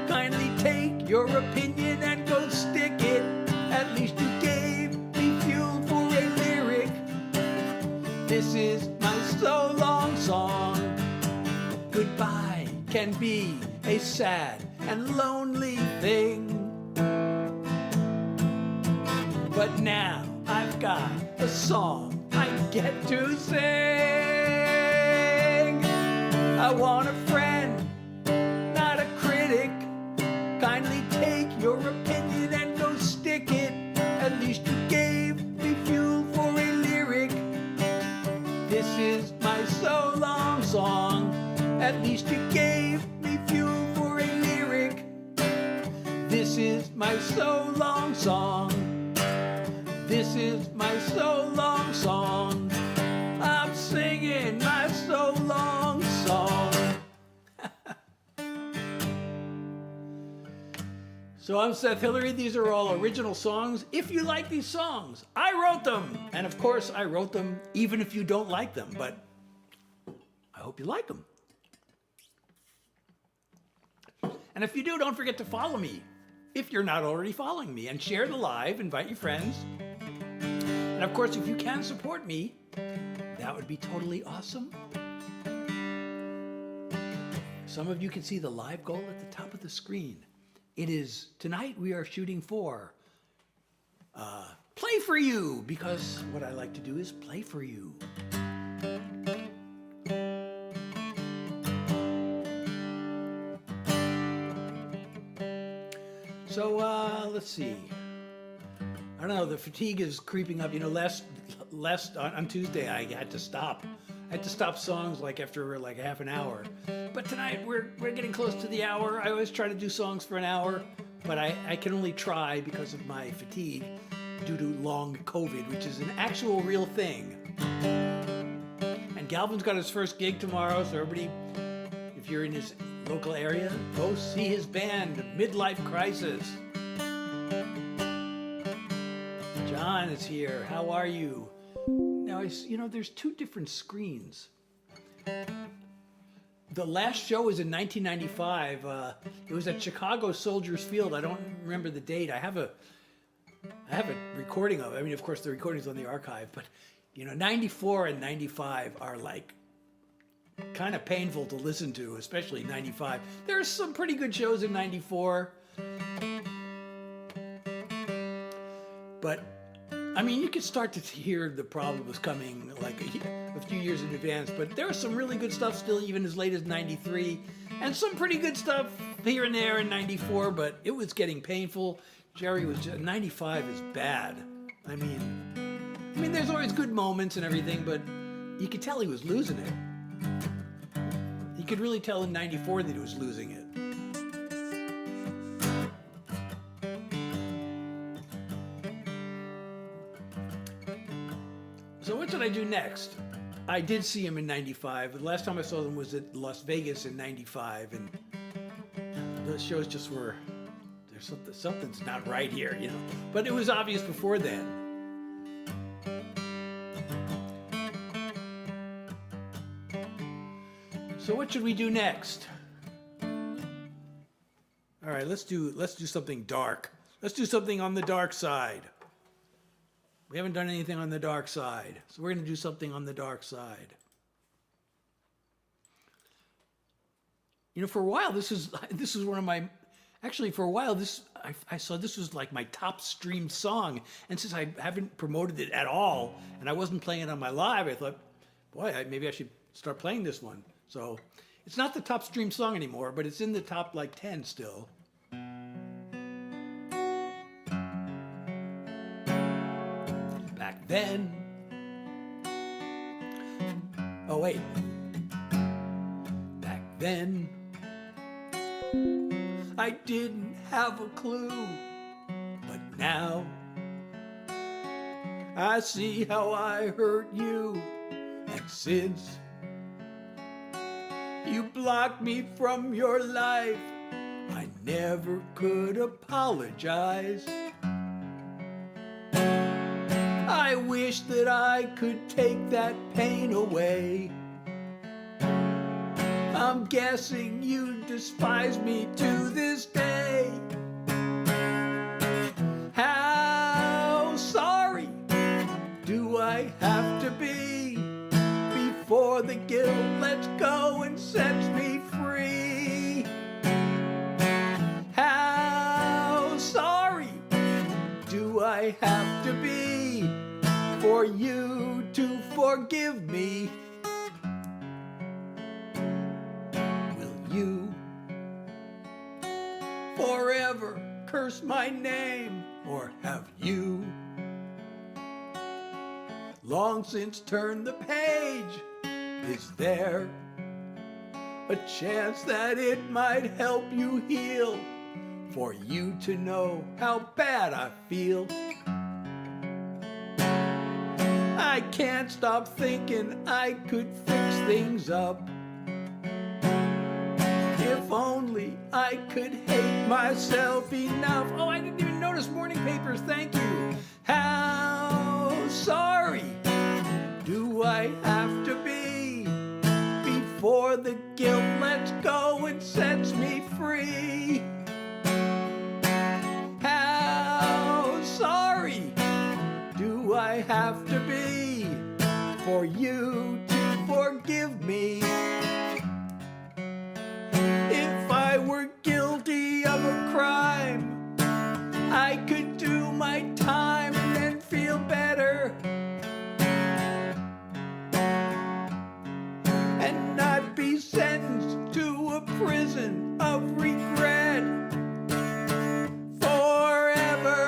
Kindly take your opinion and go stick it. At least you gave me fuel for a lyric. This is my So Long song. Goodbye can be a sad and lonely thing. But now I've got a song I get to sing. I want a friend, not a critic. Kindly take your opinion and go stick it. At least you gave me fuel for a lyric. This is my So Long song. At least you gave me fuel for a lyric. This is my So Long song. This is my So Long song. I'm singing my So Long song. So I'm Seth Hillary. These are all original songs. If you like these songs, I wrote them. And of course, I wrote them even if you don't like them. But I hope you like them. And if you do, don't forget to follow me if you're not already following me. And share the live, invite your friends. And of course, if you can support me, that would be totally awesome. Some of you can see the live goal at the top of the screen. It is, tonight we are shooting for Play for You, because what I like to do is play for you. So let's see. I don't know, the fatigue is creeping up. You know, last on Tuesday I had to stop. I had to stop songs like after like half an hour. But tonight we're getting close to the hour. I always try to do songs for an hour, but I can only try because of my fatigue due to long COVID, which is an actual real thing. And Galvin's got his first gig tomorrow, so everybody, if you're in his local area, go see his band, Midlife Crisis. John is here. How are you? Now, there's two different screens. The last show was in 1995. It was at Chicago Soldiers Field. I don't remember the date. I have a recording of it. I mean, of course, the recording's on the archive, but 94 and 95 are like kind of painful to listen to, especially 95. There's some pretty good shows in 94. But, I mean, you could start to hear the problem was coming like a few years in advance, but there was some really good stuff still even as late as 93, and some pretty good stuff here and there in 94, but it was getting painful. Jerry was 95 is bad. I mean, there's always good moments and everything, but you could tell he was losing it. You could really tell in 94 that he was losing it. So what did I do next? I did see him in 95. The last time I saw them was at Las Vegas in 95, and those shows just were, something's not right here, But it was obvious before then. So what should we do next? All right, let's do something dark. Let's do something on the dark side. We haven't done anything on the dark side, so we're going to do something on the dark side. For a while, this is one of my. Actually, for a while, I saw this was like my top streamed song, and since I haven't promoted it at all, and I wasn't playing it on my live, I thought, boy, maybe I should start playing this one. So it's not the top streamed song anymore, but it's in the top 10 still. Back then. Oh wait. Back then, I didn't have a clue, but now I see how I hurt you, and since you blocked me from your life, I never could apologize. I wish that I could take that pain away. I'm guessing you despise me to this day. How sorry do I have to be before the guilt lets go and sets me free? How sorry do I have to be for you to forgive me? Will you forever curse my name, or have you long since turned the page? Is there a chance that it might help you heal, for you to know how bad I feel? I can't stop thinking I could fix things up. If only I could hate myself enough. Oh, I didn't even notice morning papers, thank you. How sorry do I have to be before the guilt lets go and sets me free? How sorry do I have to be for you to forgive me? If I were guilty of a crime, I could do my time and then feel better, and not be sentenced to a prison of regret forever.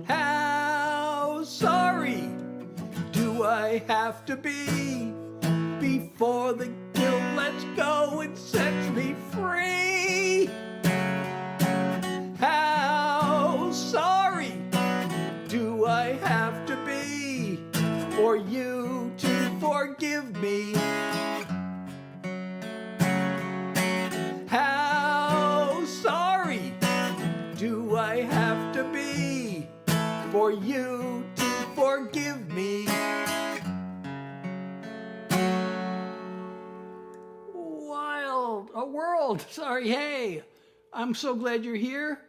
How sorry do I have to be before the guilt lets go and sets me free? How sorry do I have to be for you to forgive me? How sorry do I have to be you to forgive me. Wild, a world, sorry, hey. I'm so glad you're here.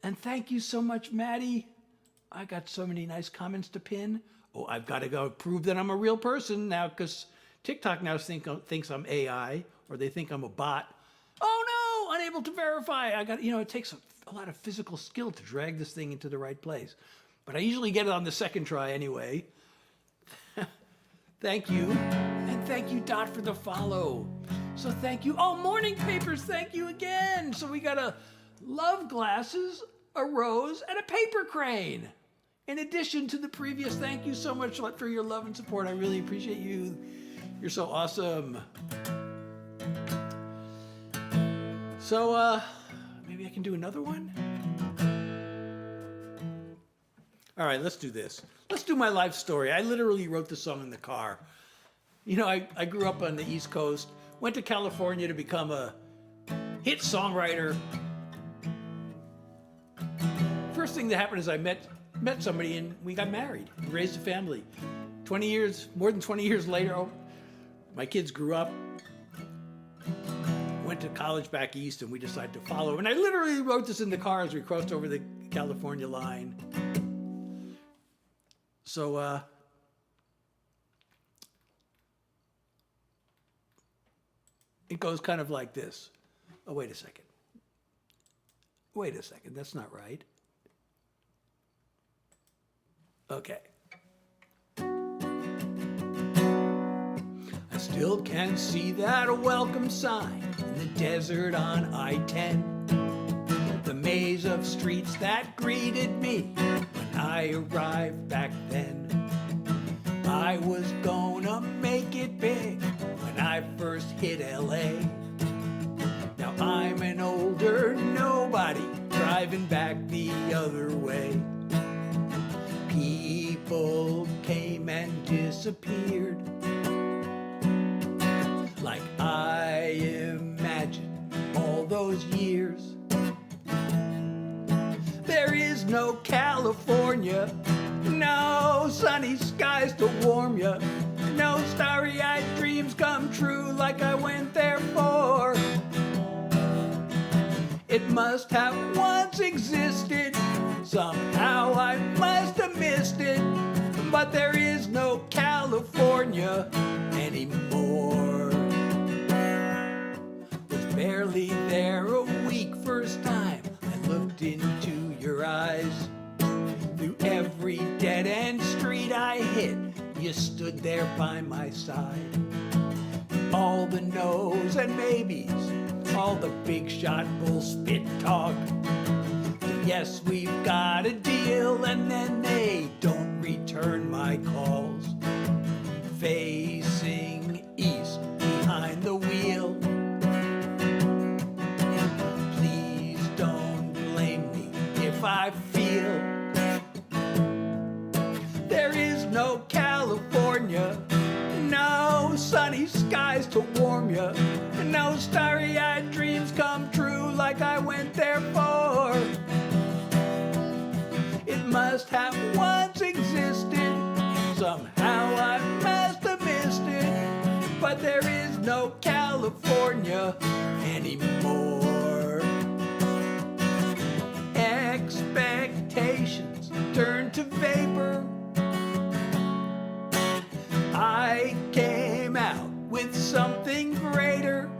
And thank you so much, Maddie. I got so many nice comments to pin. Oh, I've got to go prove that I'm a real person now, because TikTok now thinks I'm AI, or they think I'm a bot. Oh no, unable to verify. It takes a lot of physical skill to drag this thing into the right place. But I usually get it on the second try anyway. Thank you. And thank you, Dot, for the follow. So thank you. Oh, Morning Papers, thank you again. So we got a love glasses, a rose, and a paper crane. In addition to the previous, thank you so much for your love and support. I really appreciate you. You're so awesome. So, maybe I can do another one? All right, let's do this. Let's do my life story. I literally wrote this song in the car. You know, I grew up on the East Coast, went to California to become a hit songwriter. First thing that happened is I met somebody and we got married and raised a family. More than 20 years later, my kids grew up, went to college back east, and we decided to follow. And I literally wrote this in the car as we crossed over the California line. So, it goes kind of like this. Oh, wait a second. Wait a second, that's not right. Okay. I still can see that welcome sign in the desert on I-10. The maze of streets that greeted me when I arrived back then. I was gonna make it big when I first hit LA. Now I'm an older nobody driving back the other way. People came and disappeared like I imagined all those years. There is no California, no sunny skies to warm ya, no starry-eyed dreams come true like I went there for. It must have once existed, somehow I must have missed it, but there is no California anymore. Was barely there a week first time I looked into your eyes. Through every dead-end street I hit, you stood there by my side. All the no's and maybes, all the big shot bullspit talk. Yes, we've got a deal, and then they don't return my calls. Facing east behind the wheel. Please don't blame me if I feel there is no California, no sunny skies to warm ya, no starry-eyed dreams come true like I went there for. It must have once existed, somehow I must have missed it, but there is no California anymore. Expectations turn to vapor. I came out with something greater.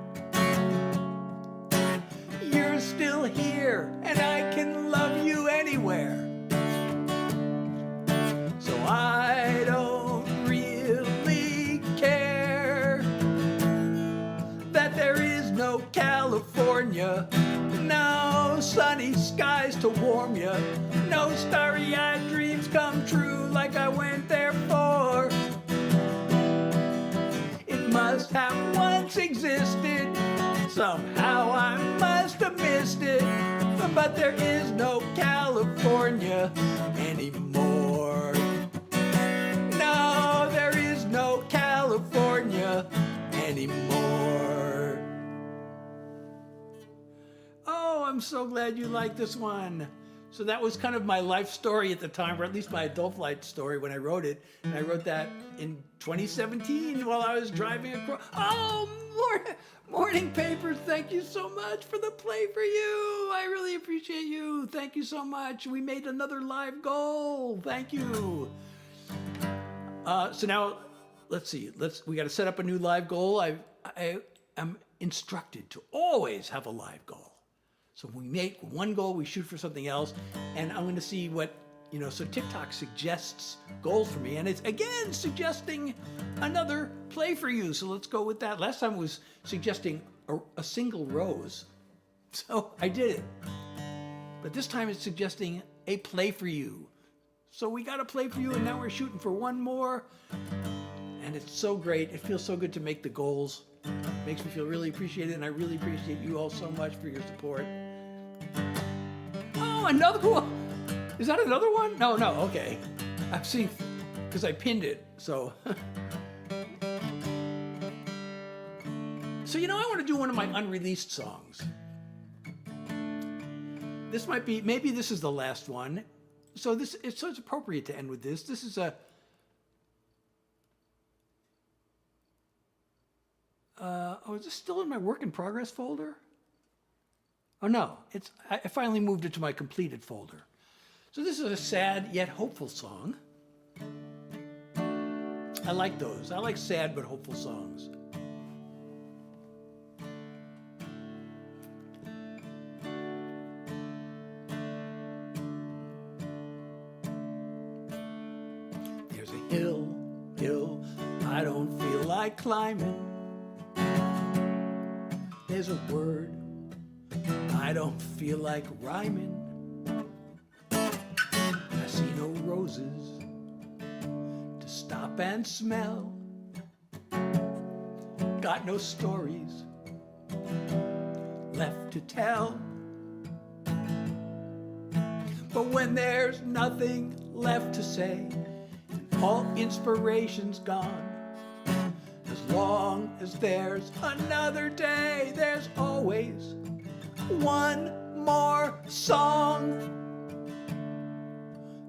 You're still here, and I can love you anywhere. So I don't really care that there is no California, no sunny skies to warm ya, no starry-eyed dreams come true like I went there for. It must have once existed, somehow I must have missed it, but there is no California anymore. No, there is no California anymore. Oh, I'm so glad you like this one. So that was kind of my life story at the time, or at least my adult life story when I wrote it. And I wrote that in 2017 while I was driving across. Oh, Morning Papers, thank you so much for the play for you. I really appreciate you. Thank you so much. We made another live goal. Thank you. So now, let's see. We got to set up a new live goal. I am instructed to always have a live goal. So we make one goal, we shoot for something else, and I'm going to see what, so TikTok suggests goals for me, and it's, again, suggesting another play for you, so let's go with that. Last time it was suggesting a single rose, so I did it. But this time it's suggesting a play for you. So we got a play for you, and now we're shooting for one more, and it's so great. It feels so good to make the goals. It makes me feel really appreciated, and I really appreciate you all so much for your support. Oh, another one. Is that another one? No, okay. I've seen, because I pinned it, so. So, I want to do one of my unreleased songs. This might be, maybe this is the last one. So it's appropriate to end with this. This is a, is this still in my work in progress folder? Oh no, I finally moved it to my completed folder. So this is a sad yet hopeful song. I like those. I like sad but hopeful songs. There's a hill I don't feel like climbing. There's a word I don't feel like rhyming. I see no roses to stop and smell. Got no stories left to tell. But when there's nothing left to say, all inspiration's gone. As long as there's another day, there's always one more song.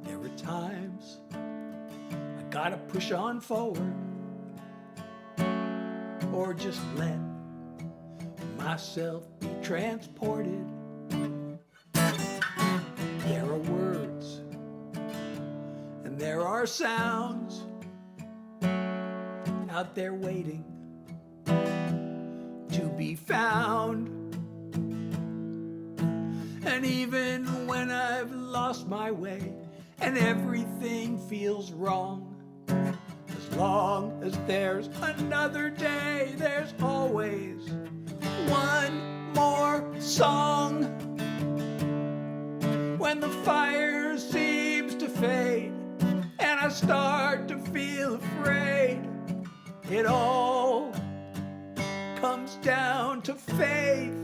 There are times I gotta push on forward, or just let myself be transported. There are words and there are sounds out there waiting to be found. And even when I've lost my way and everything feels wrong, as long as there's another day, there's always one more song. When the fire seems to fade and I start to feel afraid, it all comes down to faith.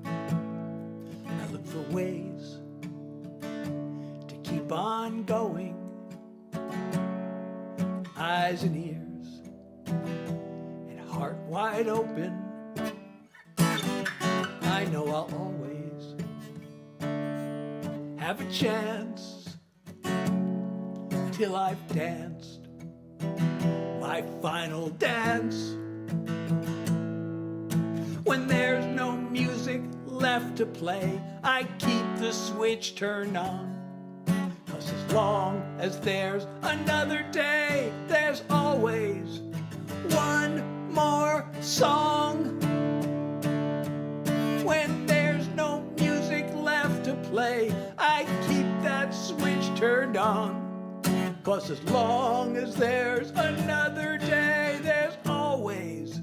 I look for ways to keep on going, eyes and ears and heart wide open. I know I'll always have a chance till I've danced my final dance. When there's no music left to play, I keep the switch turned on. 'Cause as long as there's another day, there's always one more song. When there's no music left to play, I keep that switch turned on. 'Cause as long as there's another day, there's always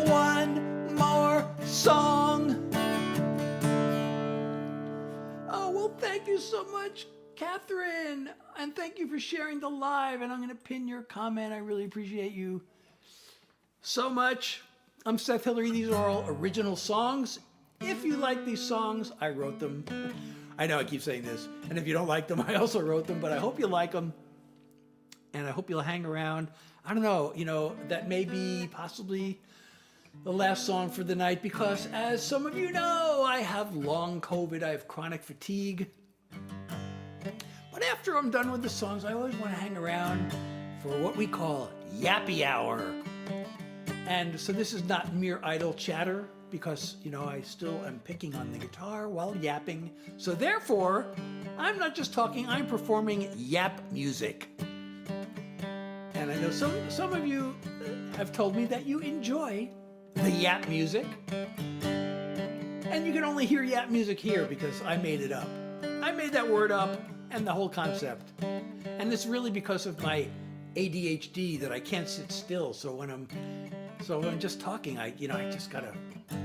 one more song. Oh, well, thank you so much, Catherine. And thank you for sharing the live. And I'm going to pin your comment. I really appreciate you so much. I'm Seth Hillary. These are all original songs. If you like these songs, I wrote them. I know I keep saying this. And if you don't like them, I also wrote them. But I hope you like them. And I hope you'll hang around. I don't know, that may be possibly the last song for the night, because as some of you know, I have long COVID, I have chronic fatigue. after I'm done with the songs, I always want to hang around for what we call Yappy Hour. And so this is not mere idle chatter because, I still am picking on the guitar while yapping. So therefore, I'm not just talking, I'm performing yap music. And I know some of you have told me that you enjoy the yap music. And you can only hear yap music here because I made it up. I made that word up and the whole concept. And it's really because of my ADHD that I can't sit still. So when I'm just talking, I just gotta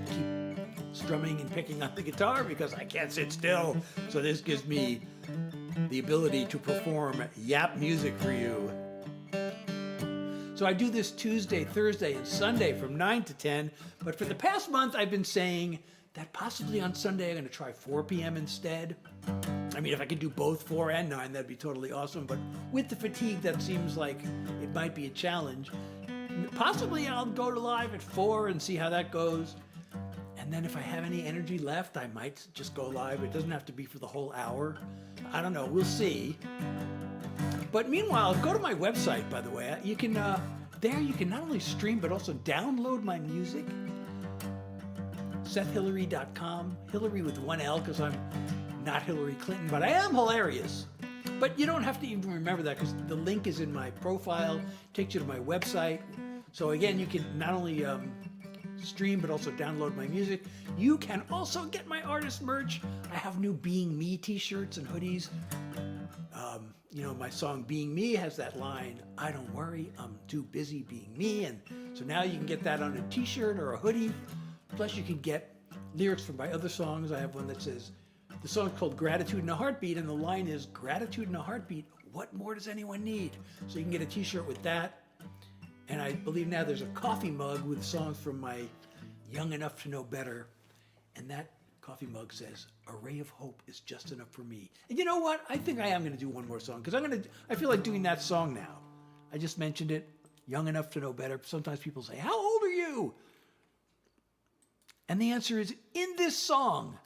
keep strumming and picking on the guitar because I can't sit still. So this gives me the ability to perform yap music for you. So I do this Tuesday, Thursday, and Sunday from 9 to 10. But for the past month, I've been saying that possibly on Sunday I'm going to try 4 p.m. instead. I mean, if I could do both 4 and 9, that'd be totally awesome. But with the fatigue, that seems like it might be a challenge. Possibly I'll go to live at 4 and see how that goes. And then if I have any energy left, I might just go live. It doesn't have to be for the whole hour. I don't know. We'll see. But meanwhile, go to my website, by the way. You can there you can not only stream, but also download my music. SethHillary.com. Hillary with one L because I'm not Hillary Clinton, but I am hilarious. But you don't have to even remember that because the link is in my profile, takes you to my website. So again, you can not only stream, but also download my music. You can also get my artist merch. I have new Being Me t-shirts and hoodies. My song Being Me has that line, I don't worry, I'm too busy being me. And so now you can get that on a t-shirt or a hoodie. Plus you can get lyrics from my other songs. I have one that says, the song's called Gratitude in a Heartbeat, and the line is, Gratitude in a Heartbeat, what more does anyone need? So you can get a t-shirt with that. And I believe now there's a coffee mug with songs from my Young Enough to Know Better. And that coffee mug says, a ray of hope is just enough for me. And you know what? I think I am going to do one more song because I feel like doing that song now. I just mentioned it, Young Enough to Know Better. Sometimes people say, how old are you? And the answer is in this song.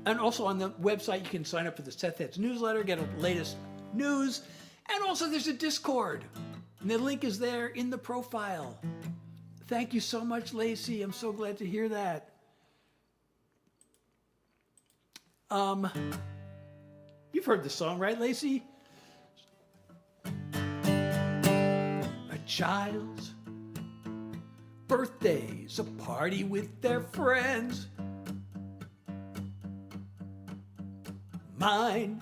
And also on the website, you can sign up for the Seth Heads newsletter, get the latest news. And also there's a Discord. And the link is there in the profile. Thank you so much, Lacey. I'm so glad to hear that. You've heard the song, right, Lacey? A child's birthday's a party with their friends. Mine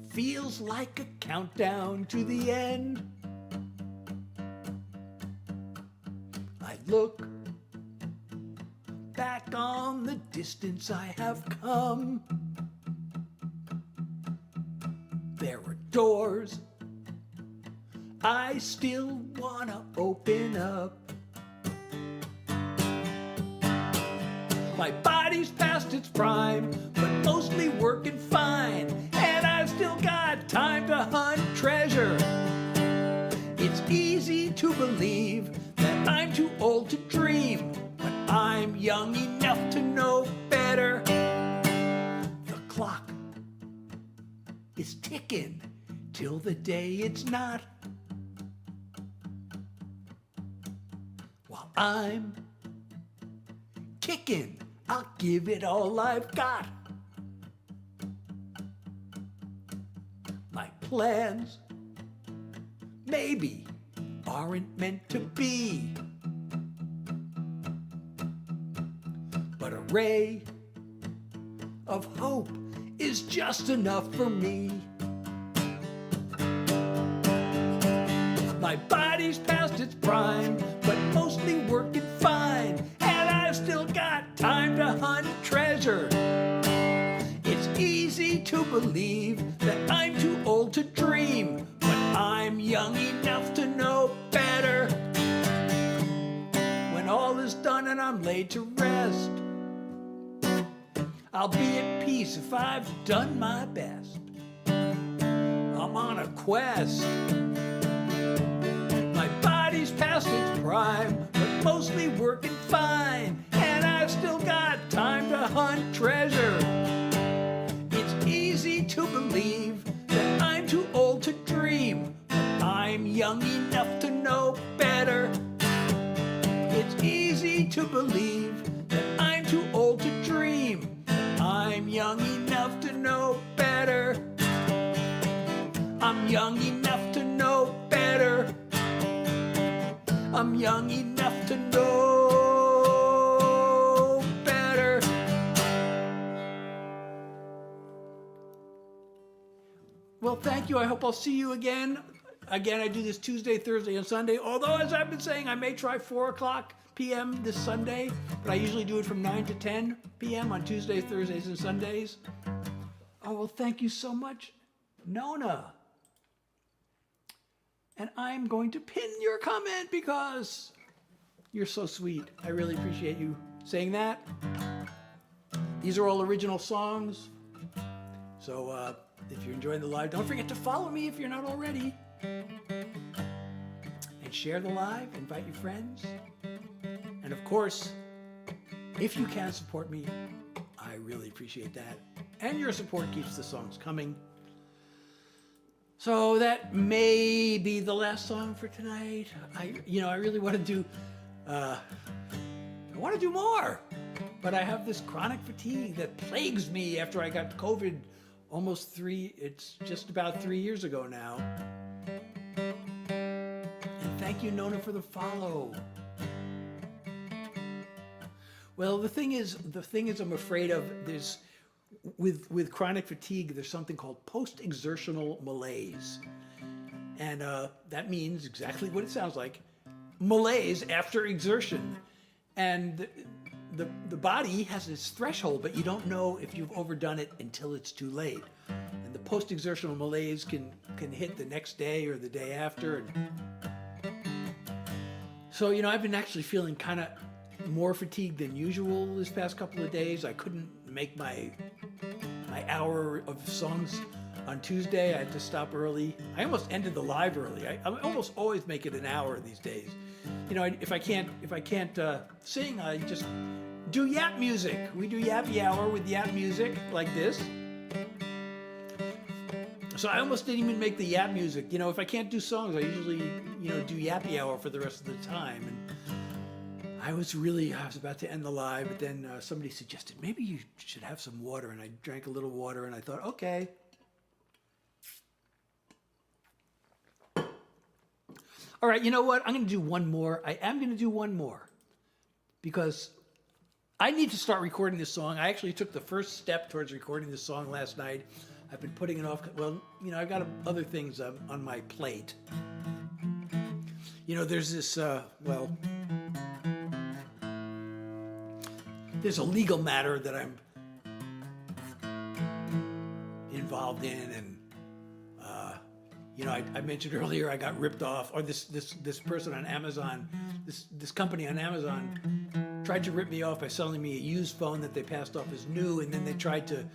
feels like a countdown to the end. I look back on the distance I have come. There are doors I still wanna open up. My body's past its prime, but mostly working fine, and I've still got time to hunt treasure. It's easy to believe that I'm too old to dream, but I'm young enough to know better. The clock is ticking till the day it's not. While I'm kicking, I'll give it all I've got. My plans maybe aren't meant to be, but a ray of hope is just enough for me. My body's past its prime, but mostly working fine, and I've still got time to hunt treasure. It's easy to believe that I'm too old to dream, but I'm young enough to know better. When all is done and I'm laid to rest, I'll be at peace if I've done my best. I'm on a quest. My body's past its prime, but mostly working fine, and I've still got time to hunt treasure. It's to believe that I'm too old to dream, but I'm young enough to know better. It's easy to believe that I'm too old to dream, but I'm young enough to know better. I'm young enough to know better. I'm young enough to know better. Well, thank you. I hope I'll see you again. Again, I do this Tuesday, Thursday, and Sunday. Although, as I've been saying, I may try 4 o'clock p.m. this Sunday, but I usually do it from 9 to 10 p.m. on Tuesdays, Thursdays, and Sundays. Oh, well, thank you so much, Nona. And I'm going to pin your comment because you're so sweet. I really appreciate you saying that. These are all original songs. So if you're enjoying the live, don't forget to follow me if you're not already. And share the live, invite your friends. And of course, if you can support me, I really appreciate that. And your support keeps the songs coming. So that may be the last song for tonight. I really want to do, I want to do more, but I have this chronic fatigue that plagues me after I got COVID it's just about 3 years ago now. And thank you, Nona, for the follow. Well, the thing is I'm afraid of this. With chronic fatigue, there's something called post-exertional malaise. And that means exactly what it sounds like, malaise after exertion. And the body has this threshold, but you don't know if you've overdone it until it's too late. And the post-exertional malaise can hit the next day or the day after. So, I've been actually feeling kind of more fatigued than usual this past couple of days. I couldn't make my hour of songs on Tuesday. I had to stop early. I almost ended the live early. I almost always make it an hour these days. If I can't sing, I just do yap music. We do yappy hour with yap music like this. So I almost didn't even make the yap music. If I can't do songs, I usually do yappy hour for the rest of the time. And I was about to end the live, but then somebody suggested maybe you should have some water, and I drank a little water, and I thought, okay. All right, you know what? I'm going to do one more. I am going to do one more because I need to start recording this song. I actually took the first step towards recording this song last night. I've been putting it off. Well, I've got other things on my plate. There's this, there's a legal matter that I'm involved in, and I mentioned earlier I got ripped off, or this person on Amazon, this company on Amazon tried to rip me off by selling me a used phone that they passed off as new, and then they tried to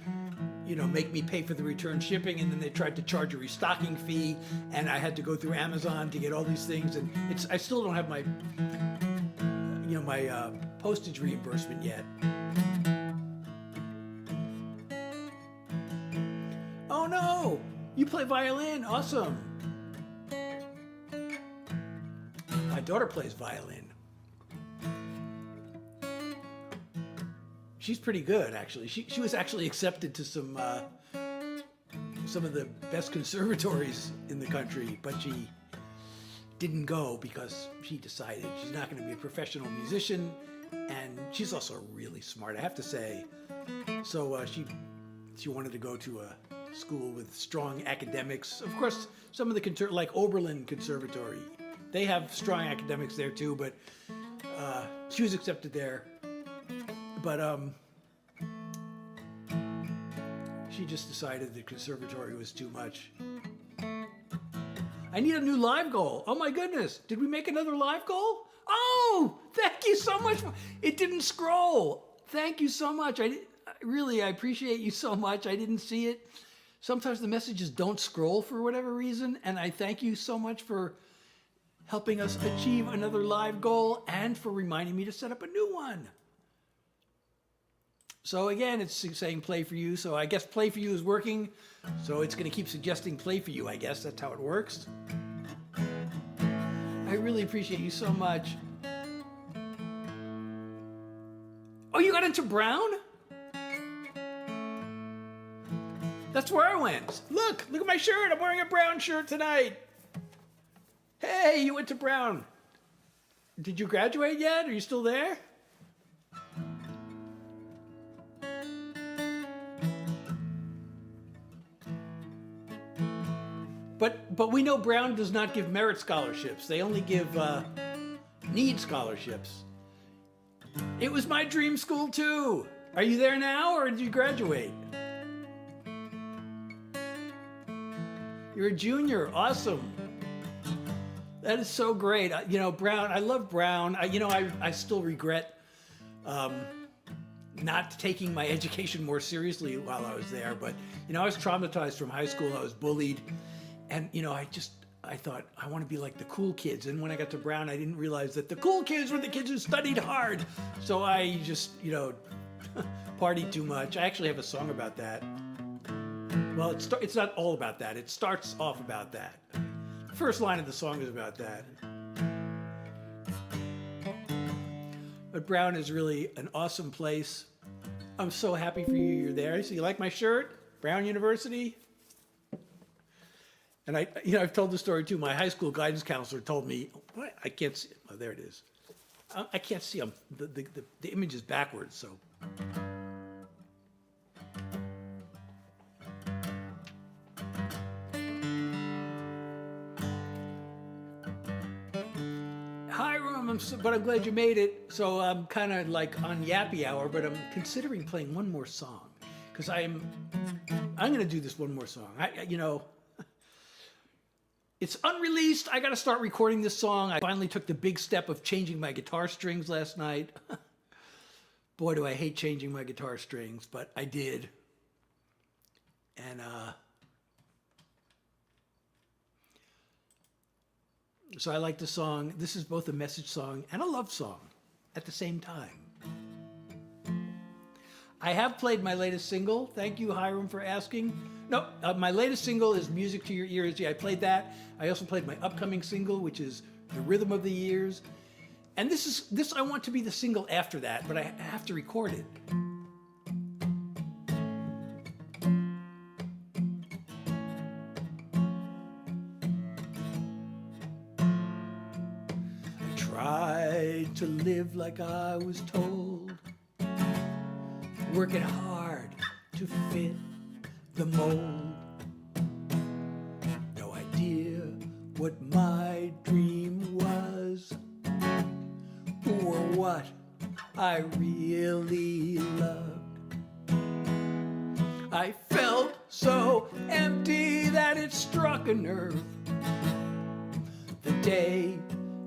make me pay for the return shipping, and then they tried to charge a restocking fee, and I had to go through Amazon to get all these things, and I still don't have my postage reimbursement yet. Oh no! You play violin, awesome. My daughter plays violin. She's pretty good, actually. She was actually accepted to some of the best conservatories in the country, but she didn't go because she decided she's not going to be a professional musician, and she's also really smart, I have to say. So she wanted to go to a school with strong academics. Of course, some of the like Oberlin Conservatory, they have strong academics there too, but she was accepted there. But she just decided the conservatory was too much. I need a new live goal. Oh my goodness. Did we make another live goal? Oh, thank you so much. It didn't scroll. Thank you so much. I appreciate you so much. I didn't see it. Sometimes the messages don't scroll for whatever reason, and I thank you so much for helping us achieve another live goal and for reminding me to set up a new one. So again, it's saying play for you. So I guess play for you is working. So it's going to keep suggesting play for you, I guess. That's how it works. I really appreciate you so much. Oh, you got into Brown? That's where I went. Look at my shirt. I'm wearing a Brown shirt tonight. Hey, you went to Brown. Did you graduate yet? Are you still there? But we know Brown does not give merit scholarships. They only give need scholarships. It was my dream school too. Are you there now or did you graduate? You're a junior. Awesome. That is so great. You know, Brown, I love Brown. I still regret not taking my education more seriously while I was there. But, I was traumatized from high school. I was bullied. And, I thought, I want to be like the cool kids. And when I got to Brown, I didn't realize that the cool kids were the kids who studied hard. So I just, partied too much. I actually have a song about that. Well, it's not all about that. It starts off about that. The first line of the song is about that. But Brown is really an awesome place. I'm so happy for you. You're there. So you like my shirt? Brown University? And I've told the story too. My high school guidance counselor told me, what? I can't see. Oh, there it is. I can't see them. The image is backwards, so. Hiram, but I'm glad you made it. So I'm kind of like on Yappy Hour, but I'm considering playing one more song because I'm going to do this one more song. It's unreleased. I got to start recording this song. I finally took the big step of changing my guitar strings last night. Boy, do I hate changing my guitar strings, but I did. And so I like the song. This is both a message song and a love song at the same time. I have played my latest single. Thank you, Hiram, for asking. No, my latest single is Music to Your Ears. Yeah, I played that. I also played my upcoming single, which is The Rhythm of the Years. And this I want to be the single after that, but I have to record it. I tried to live like I was told, working hard to fit the mold. No idea what my dream was or what I really loved. I felt so empty that it struck a nerve the day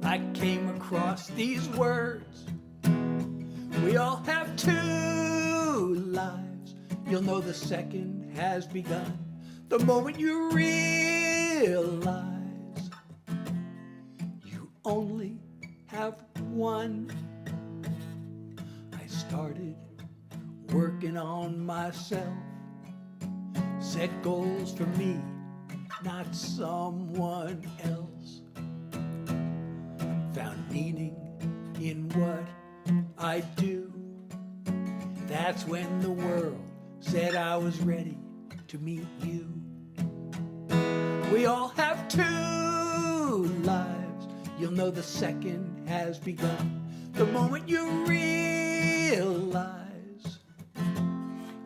I came across these words. We all have two lives. You'll know the second has begun the moment you realize you only have one. I started working on myself, set goals for me, not someone else. Found meaning in what I do. That's when the world said I was ready to meet you. We all have two lives. You'll know the second has begun the moment you realize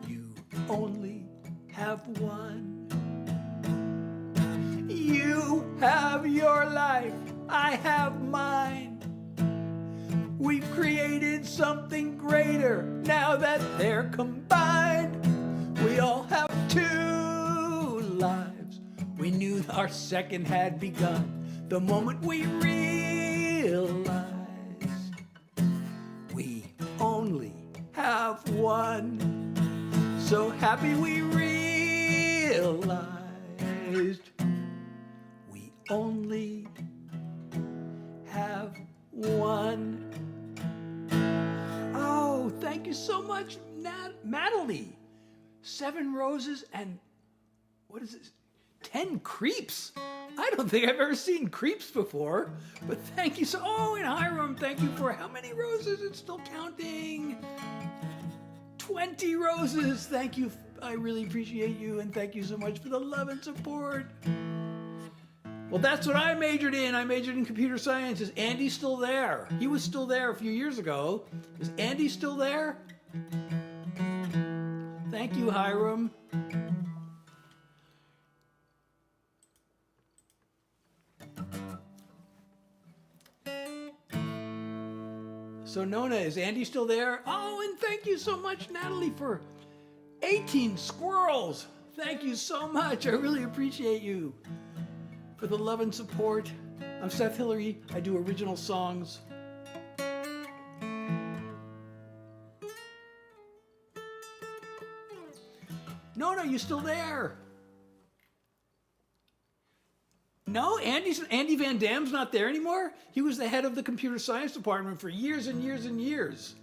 you only have one. You have your life, I have mine. We've created something greater now that they're combined. We all have two lives. We knew our second had begun the moment we realized we only have one. So happy we realized we only have one. Oh, thank you so much, Madeline. 7 roses and what is this? 10 creeps. I don't think I've ever seen creeps before, but thank you so. Oh, and Hiram, thank you for how many roses? It's still counting. 20 roses. Thank you. I really appreciate you, and thank you so much for the love and support. Well, that's what I majored in. I majored in computer science. Is Andy still there? He was still there a few years ago. Is Andy still there? Thank you, Hiram. So Nona, is Andy still there? Oh, and thank you so much, Natalie, for 18 squirrels. Thank you so much. I really appreciate you for the love and support. I'm Seth Hillary. I do original songs. Nona, you still there? No, Andy Van Dam's not there anymore? He was the head of the computer science department for years and years and years.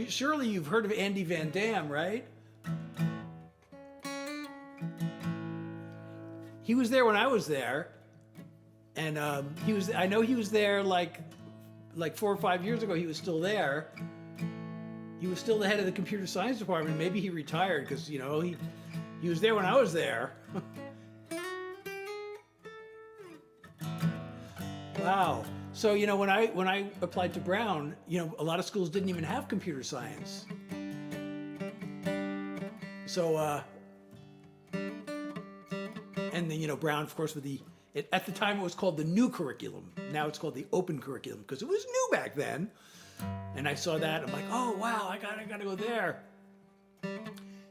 Surely you've heard of Andy Van Dam, right? He was there when I was there. And I know he was there like 4 or 5 years ago. He was still there. He was still the head of the computer science department. Maybe he retired because, you know, he was there when I was there. Wow. So, you know, when I applied to Brown, you know, a lot of schools didn't even have computer science. So, and then, you know, Brown, of course, with at the time it was called the new curriculum. Now it's called the open curriculum because it was new back then. And I saw that. I'm like, oh, wow, I gotta go there.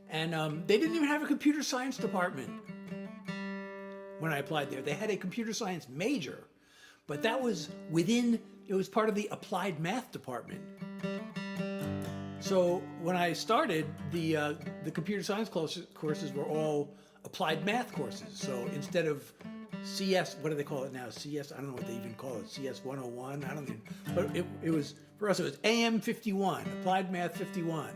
And they didn't even have a computer science department when I applied there. They had a computer science major. But that was it was part of the applied math department. So when I started, the computer science courses were all applied math courses. So instead of CS, what do they call it now? CS, I don't know what they even call it. CS 101, I don't even, but it was, for us it was AM 51, Applied Math 51.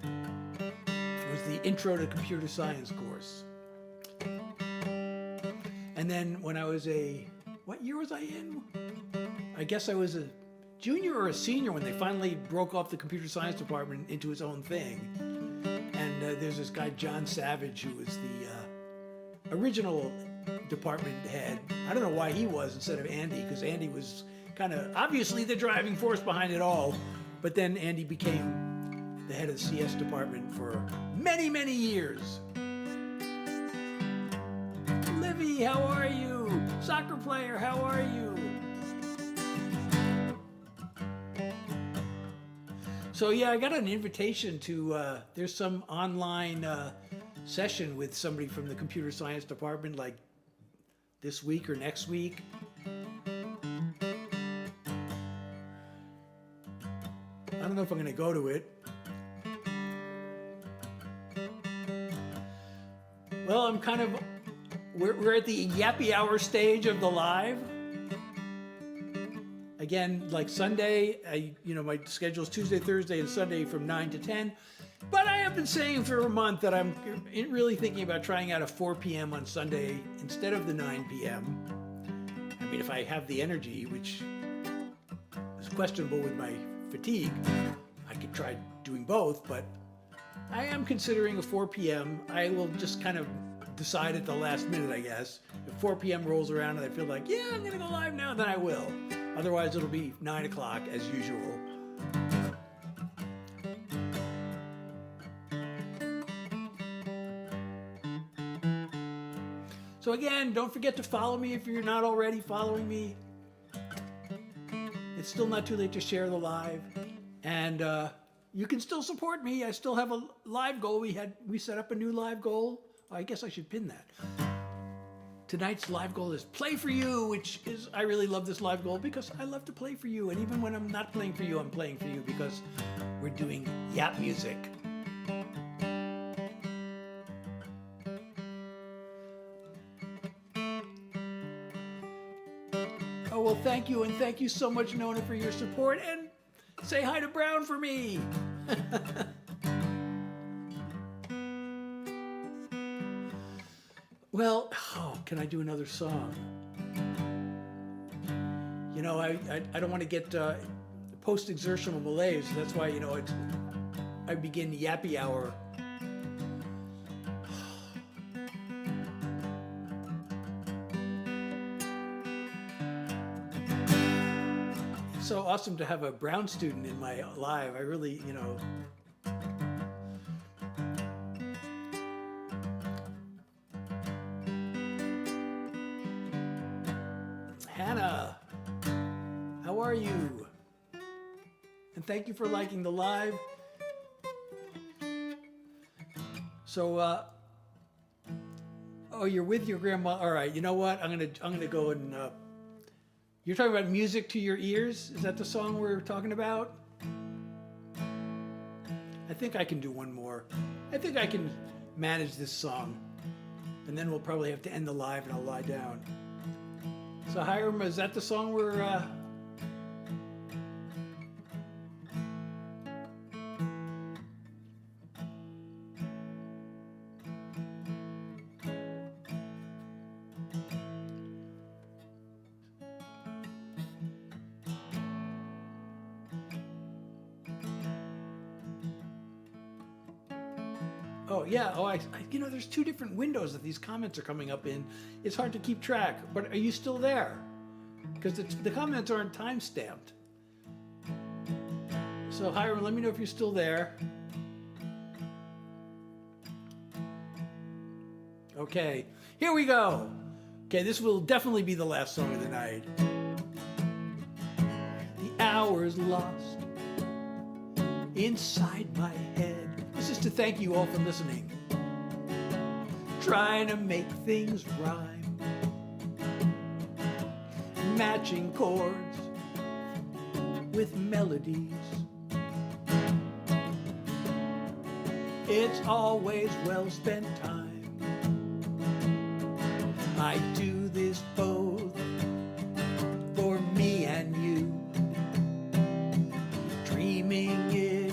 It was the Intro to Computer Science course. And then when I was what year was I in? I guess I was a junior or a senior when they finally broke off the computer science department into its own thing. And there's this guy, John Savage, who was the original department head. I don't know why he was instead of Andy, because Andy was kind of obviously the driving force behind it all. But then Andy became the head of the CS department for many, many years. Livy, how are you? Soccer player, how are you? So yeah, I got an invitation to, there's some online session with somebody from the computer science department like this week or next week. I don't know if I'm going to go to it. Well, I'm kind of, we're at the yappy hour stage of the live. Again, like Sunday, my schedule is Tuesday, Thursday, and Sunday from 9 to 10. But I have been saying for a month that I'm really thinking about trying out a 4 p.m. on Sunday instead of the 9 p.m. I mean, if I have the energy, which is questionable with my fatigue, I could try doing both, but I am considering a 4 p.m. I will just kind of decide at the last minute, I guess. If 4 p.m. rolls around and I feel like, yeah, I'm going to go live now, then I will. Otherwise, it'll be 9 o'clock as usual. So again, don't forget to follow me if you're not already following me. It's still not too late to share the live. And you can still support me. I still have a live goal. We set up a new live goal. I guess I should pin that. Tonight's live goal is Play for You, which is, I really love this live goal because I love to play for you. And even when I'm not playing for you, I'm playing for you because we're doing yap music. Oh, well, thank you. And thank you so much, Nona, for your support. And say hi to Brown for me. Well, oh, can I do another song? You know, I don't want to get post-exertional malaise. That's why, you know, I begin yappy hour. It's so awesome to have a Brown student in my live. I really, you know. Hannah, how are you? And thank you for liking the live. So, oh, you're with your grandma. All right, you know what? I'm gonna go and. You're talking about music to your ears? Is that the song we're talking about? I think I can do one more. I think I can manage this song. And then we'll probably have to end the live and I'll lie down. So Hiram, is that the song we're... Oh, yeah. Oh, you know, there's two different windows that these comments are coming up in. It's hard to keep track. But are you still there? Because the comments aren't time-stamped. So, Hiram, let me know if you're still there. Okay. Here we go. Okay, this will definitely be the last song of the night. The hour's lost inside my head. This is to thank you all for listening. Trying to make things rhyme. Matching chords with melodies. It's always well spent time. I do this both for me and you. Dreaming it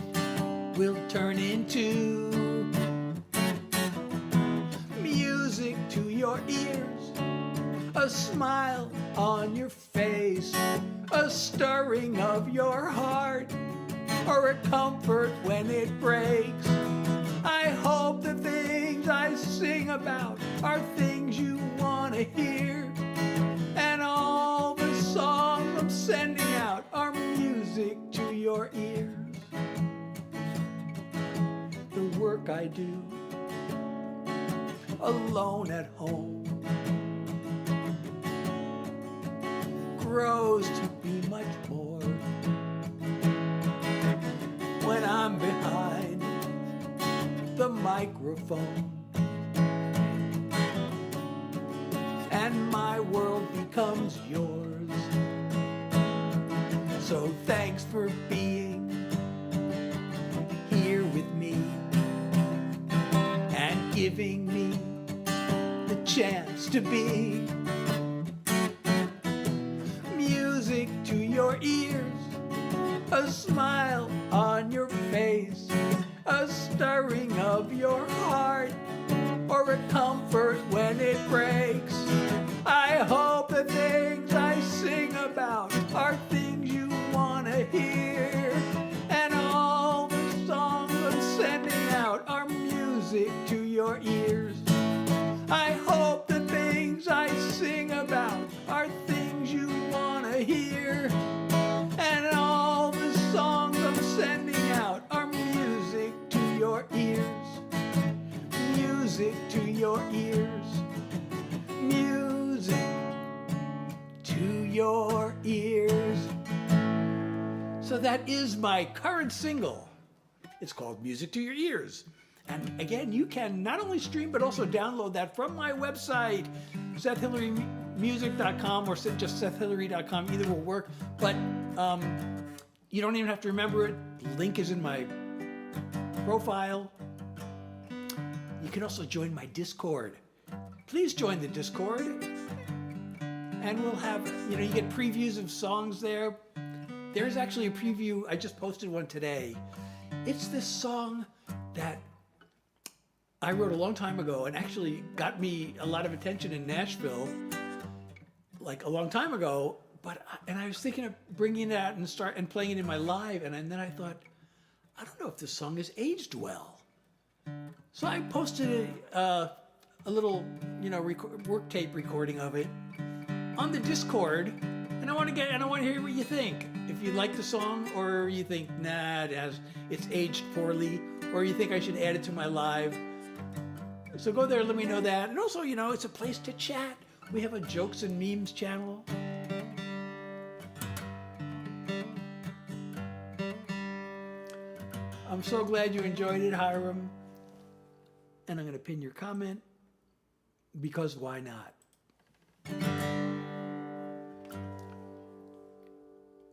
will turn into music to your ears, a smile on your face, a stirring of your heart, or a comfort when it breaks. I hope the things I sing about are things you want to hear, and all the songs I'm sending out are music to your ears. The work I do alone at home grows to be much more when I'm behind the microphone, and my world becomes yours. So thanks for being here with me and giving me the chance to be music to your ears, a smile on your face, a stirring of your heart, or a comfort when it breaks. I hope the things I sing about are things you want to hear, and all the songs I'm sending out are music to your ears. I hope the things I sing about are things you want to hear, and all the songs I'm sending out are music to your ears. Music to your ears. Music to your ears. So that is my current single. It's called Music to Your Ears. And again, you can not only stream, but also download that from my website, SethHillaryMusic.com or just SethHillary.com. Either will work, but you don't even have to remember it. The link is in my profile. You can also join my Discord. Please join the Discord. And we'll have, you get previews of songs there. There's actually a preview. I just posted one today. It's this song that I wrote a long time ago and actually got me a lot of attention in Nashville, like a long time ago. And I was thinking of bringing it out and playing it in my live, and then I thought, I don't know if this song has aged well. So I posted a little, work tape recording of it on the Discord, and I want to hear what you think. If you like the song, or you think, nah, it's aged poorly, or you think I should add it to my live. So go there, let me know that. And also, it's a place to chat. We have a jokes and memes channel. I'm so glad you enjoyed it, Hiram. And I'm going to pin your comment, because why not?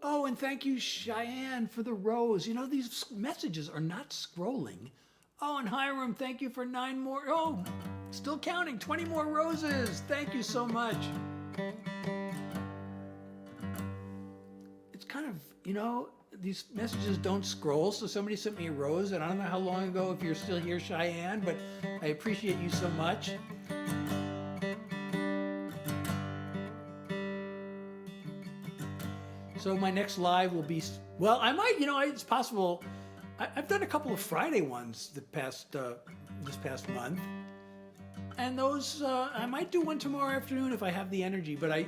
Oh, and thank you, Cheyenne, for the rose. These messages are not scrolling. Oh, and Hiram, thank you for 9 more. Oh, still counting, 20 more roses. Thank you so much. It's kind of, these messages don't scroll, so somebody sent me a rose, and I don't know how long ago, if you're still here, Cheyenne, but I appreciate you so much. So my next live will be, well, I might, it's possible. I've done a couple of Friday ones this past month, and those I might do one tomorrow afternoon if I have the energy. But I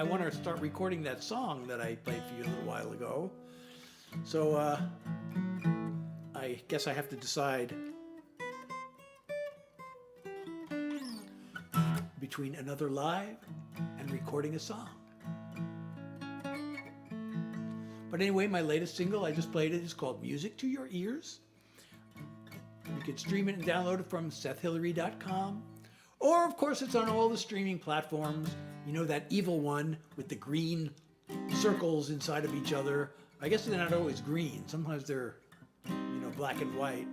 want to start recording that song that I played for you a little while ago. So I guess I have to decide between another live and recording a song. But anyway, my latest single, I just played it, is called Music to Your Ears. You can stream it and download it from SethHillary.com. Or, of course, it's on all the streaming platforms. That evil one with the green circles inside of each other. I guess they're not always green. Sometimes they're, black and white.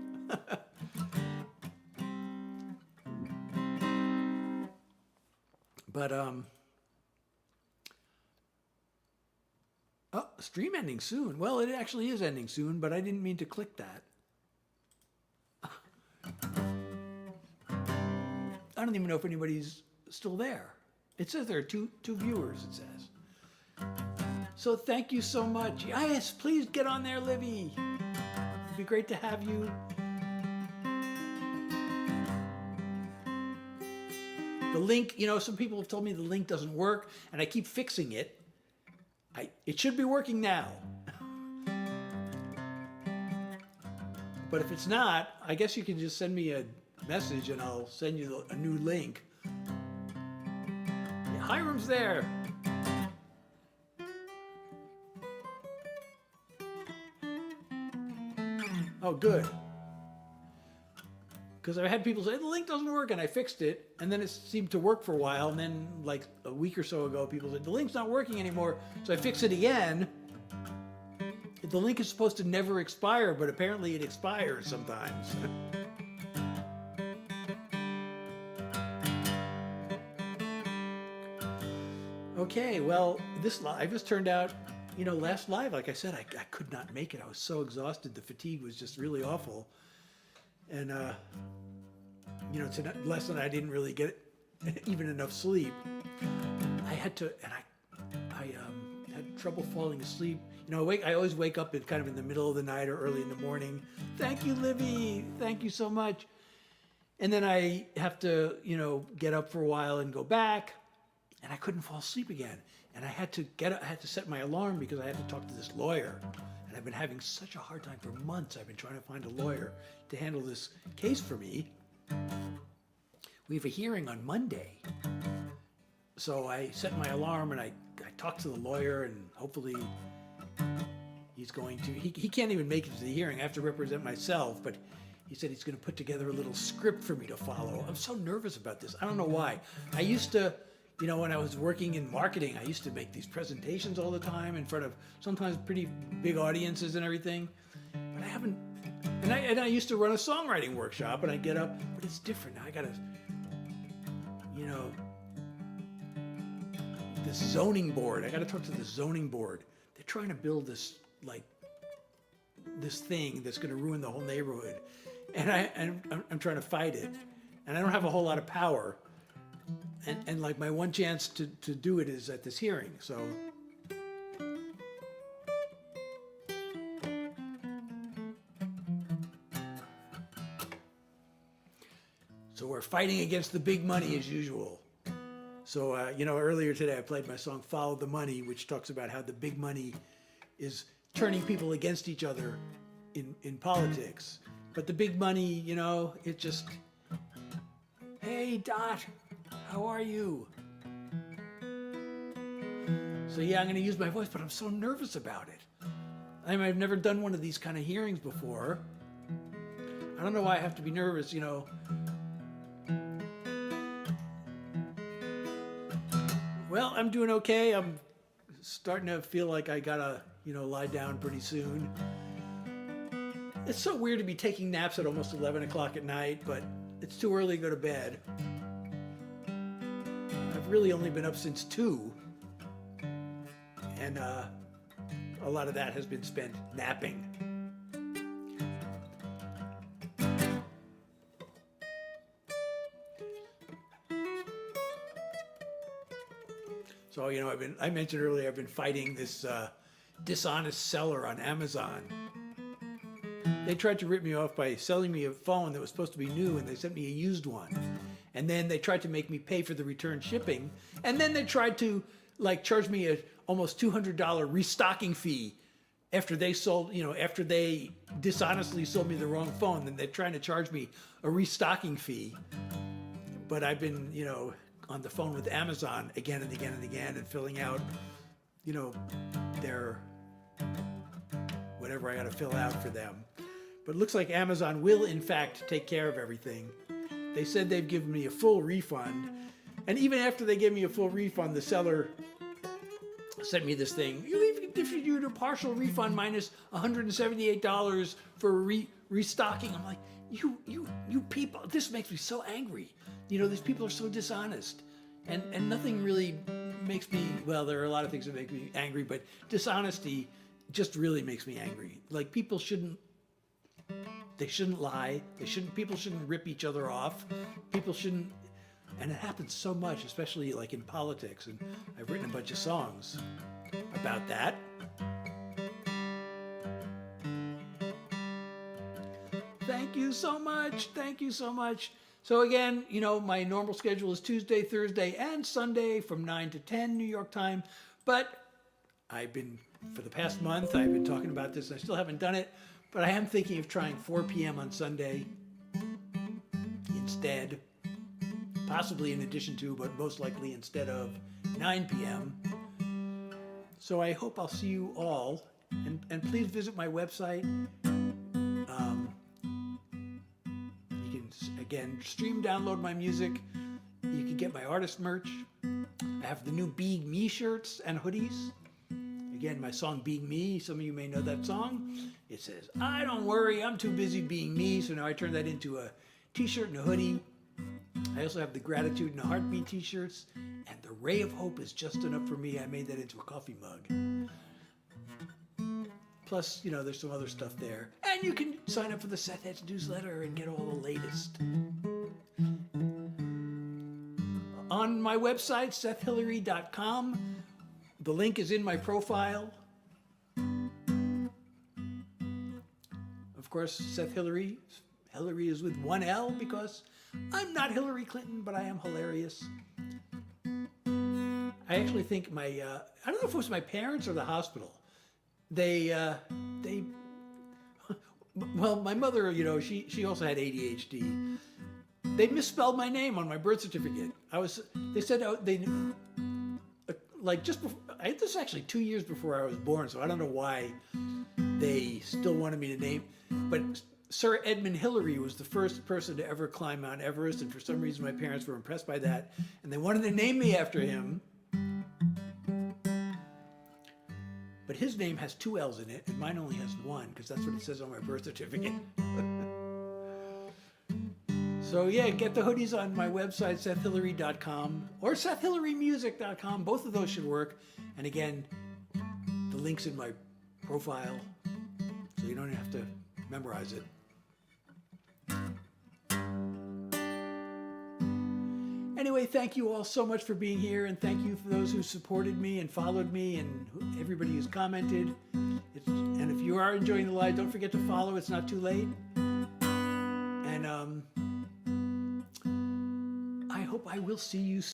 But, oh, stream ending soon. Well, it actually is ending soon, but I didn't mean to click that. I don't even know if anybody's still there. It says there are two viewers, it says. So thank you so much. Yes, please get on there, Livy. It'd be great to have you. The link, some people have told me the link doesn't work, and I keep fixing it. It should be working now. But if it's not, I guess you can just send me a message and I'll send you a new link. Yeah, Hiram's there. Oh, good. Because I had people say, the link doesn't work, and I fixed it, and then it seemed to work for a while, and then like a week or so ago, people said, the link's not working anymore, so I fixed it again. The link is supposed to never expire, but apparently it expires sometimes. Okay, well, this live has turned out, last live, like I said, I could not make it. I was so exhausted. The fatigue was just really awful. And, last night I didn't really get even enough sleep. I had to, and I had trouble falling asleep. I always wake up in the middle of the night or early in the morning. Thank you, Livy. Thank you so much. And then I have to, get up for a while and go back, and I couldn't fall asleep again. And I had to set my alarm because I had to talk to this lawyer. And I've been having such a hard time for months. I've been trying to find a lawyer to handle this case for me. We have a hearing on Monday. So I set my alarm and I talked to the lawyer, and hopefully he's going to, he can't even make it to the hearing. I have to represent myself, but he said he's going to put together a little script for me to follow. I'm so nervous about this. I don't know why. I used to, when I was working in marketing, I used to make these presentations all the time in front of sometimes pretty big audiences and everything. But I haven't, and I used to run a songwriting workshop, and I get up, but it's different now. I gotta, this zoning board. I gotta talk to the zoning board. They're trying to build this, this thing that's gonna ruin the whole neighborhood. and I'm trying to fight it, and I don't have a whole lot of power, and like my one chance to do it is at this hearing. So we're fighting against the big money as usual. So, earlier today I played my song Follow the Money, which talks about how the big money is turning people against each other in politics. But the big money, it just, hey, Dot, how are you? So, yeah, I'm going to use my voice, but I'm so nervous about it. I've never done one of these kind of hearings before. I don't know why I have to be nervous, Well, I'm doing okay. I'm starting to feel like I gotta, lie down pretty soon. It's so weird to be taking naps at almost 11 o'clock at night, but it's too early to go to bed. I've really only been up since 2, and a lot of that has been spent napping. So, I mentioned earlier, I've been fighting this dishonest seller on Amazon. They tried to rip me off by selling me a phone that was supposed to be new, and they sent me a used one. And then they tried to make me pay for the return shipping. And then they tried to charge me a almost $200 restocking fee after they after they dishonestly sold me the wrong phone. Then they're trying to charge me a restocking fee. But I've been, on the phone with Amazon again and again and again and filling out, their whatever I got to fill out for them. But it looks like Amazon will, in fact, take care of everything. They said they've given me a full refund. And even after they gave me a full refund, the seller sent me this thing. We've given you a partial refund minus $178 for restocking. I'm like, you people, this makes me so angry. These people are so dishonest. And nothing really makes me, well, there are a lot of things that make me angry, but dishonesty just really makes me angry. Like, people shouldn't lie. People shouldn't rip each other off. People shouldn't, and it happens so much, especially like in politics. And I've written a bunch of songs about that. Thank you so much. Thank you so much. So again, my normal schedule is Tuesday, Thursday, and Sunday from 9 to 10 New York time. But for the past month, I've been talking about this. I still haven't done it, but I am thinking of trying 4 p.m. on Sunday instead. Possibly in addition to, but most likely instead of 9 p.m. So I hope I'll see you all. And please visit my website. Again, stream, download my music. You can get my artist merch. I have the new Being Me shirts and hoodies. Again, my song Being Me, some of you may know that song. It says, I don't worry, I'm too busy being me. So now I turned that into a t-shirt and a hoodie. I also have the Gratitude and a Heartbeat t-shirts. And the Ray of Hope is just enough for me. I made that into a coffee mug. Plus, there's some other stuff there. And you can sign up for the Seth Hedge newsletter and get all the latest. On my website, SethHillary.com, the link is in my profile. Of course, Seth Hillary. Hillary is with one L because I'm not Hillary Clinton, but I am hilarious. I actually think I don't know if it was my parents or the hospital. Well, my mother, she also had ADHD. They misspelled my name on my birth certificate. They said, just before, this is actually 2 years before I was born, so I don't know why they still wanted me to name, but Sir Edmund Hillary was the first person to ever climb Mount Everest, and for some reason my parents were impressed by that, and they wanted to name me after him. But his name has 2 L's in it, and mine only has 1, because that's what it says on my birth certificate. So yeah, get the hoodies on my website, SethHillary.com, or SethHillaryMusic.com. Both of those should work. And again, the link's in my profile, so you don't have to memorize it. Anyway, thank you all so much for being here, and thank you for those who supported me and followed me, and everybody who's commented. And if you are enjoying the live, don't forget to follow. It's not too late. And I hope I will see you soon.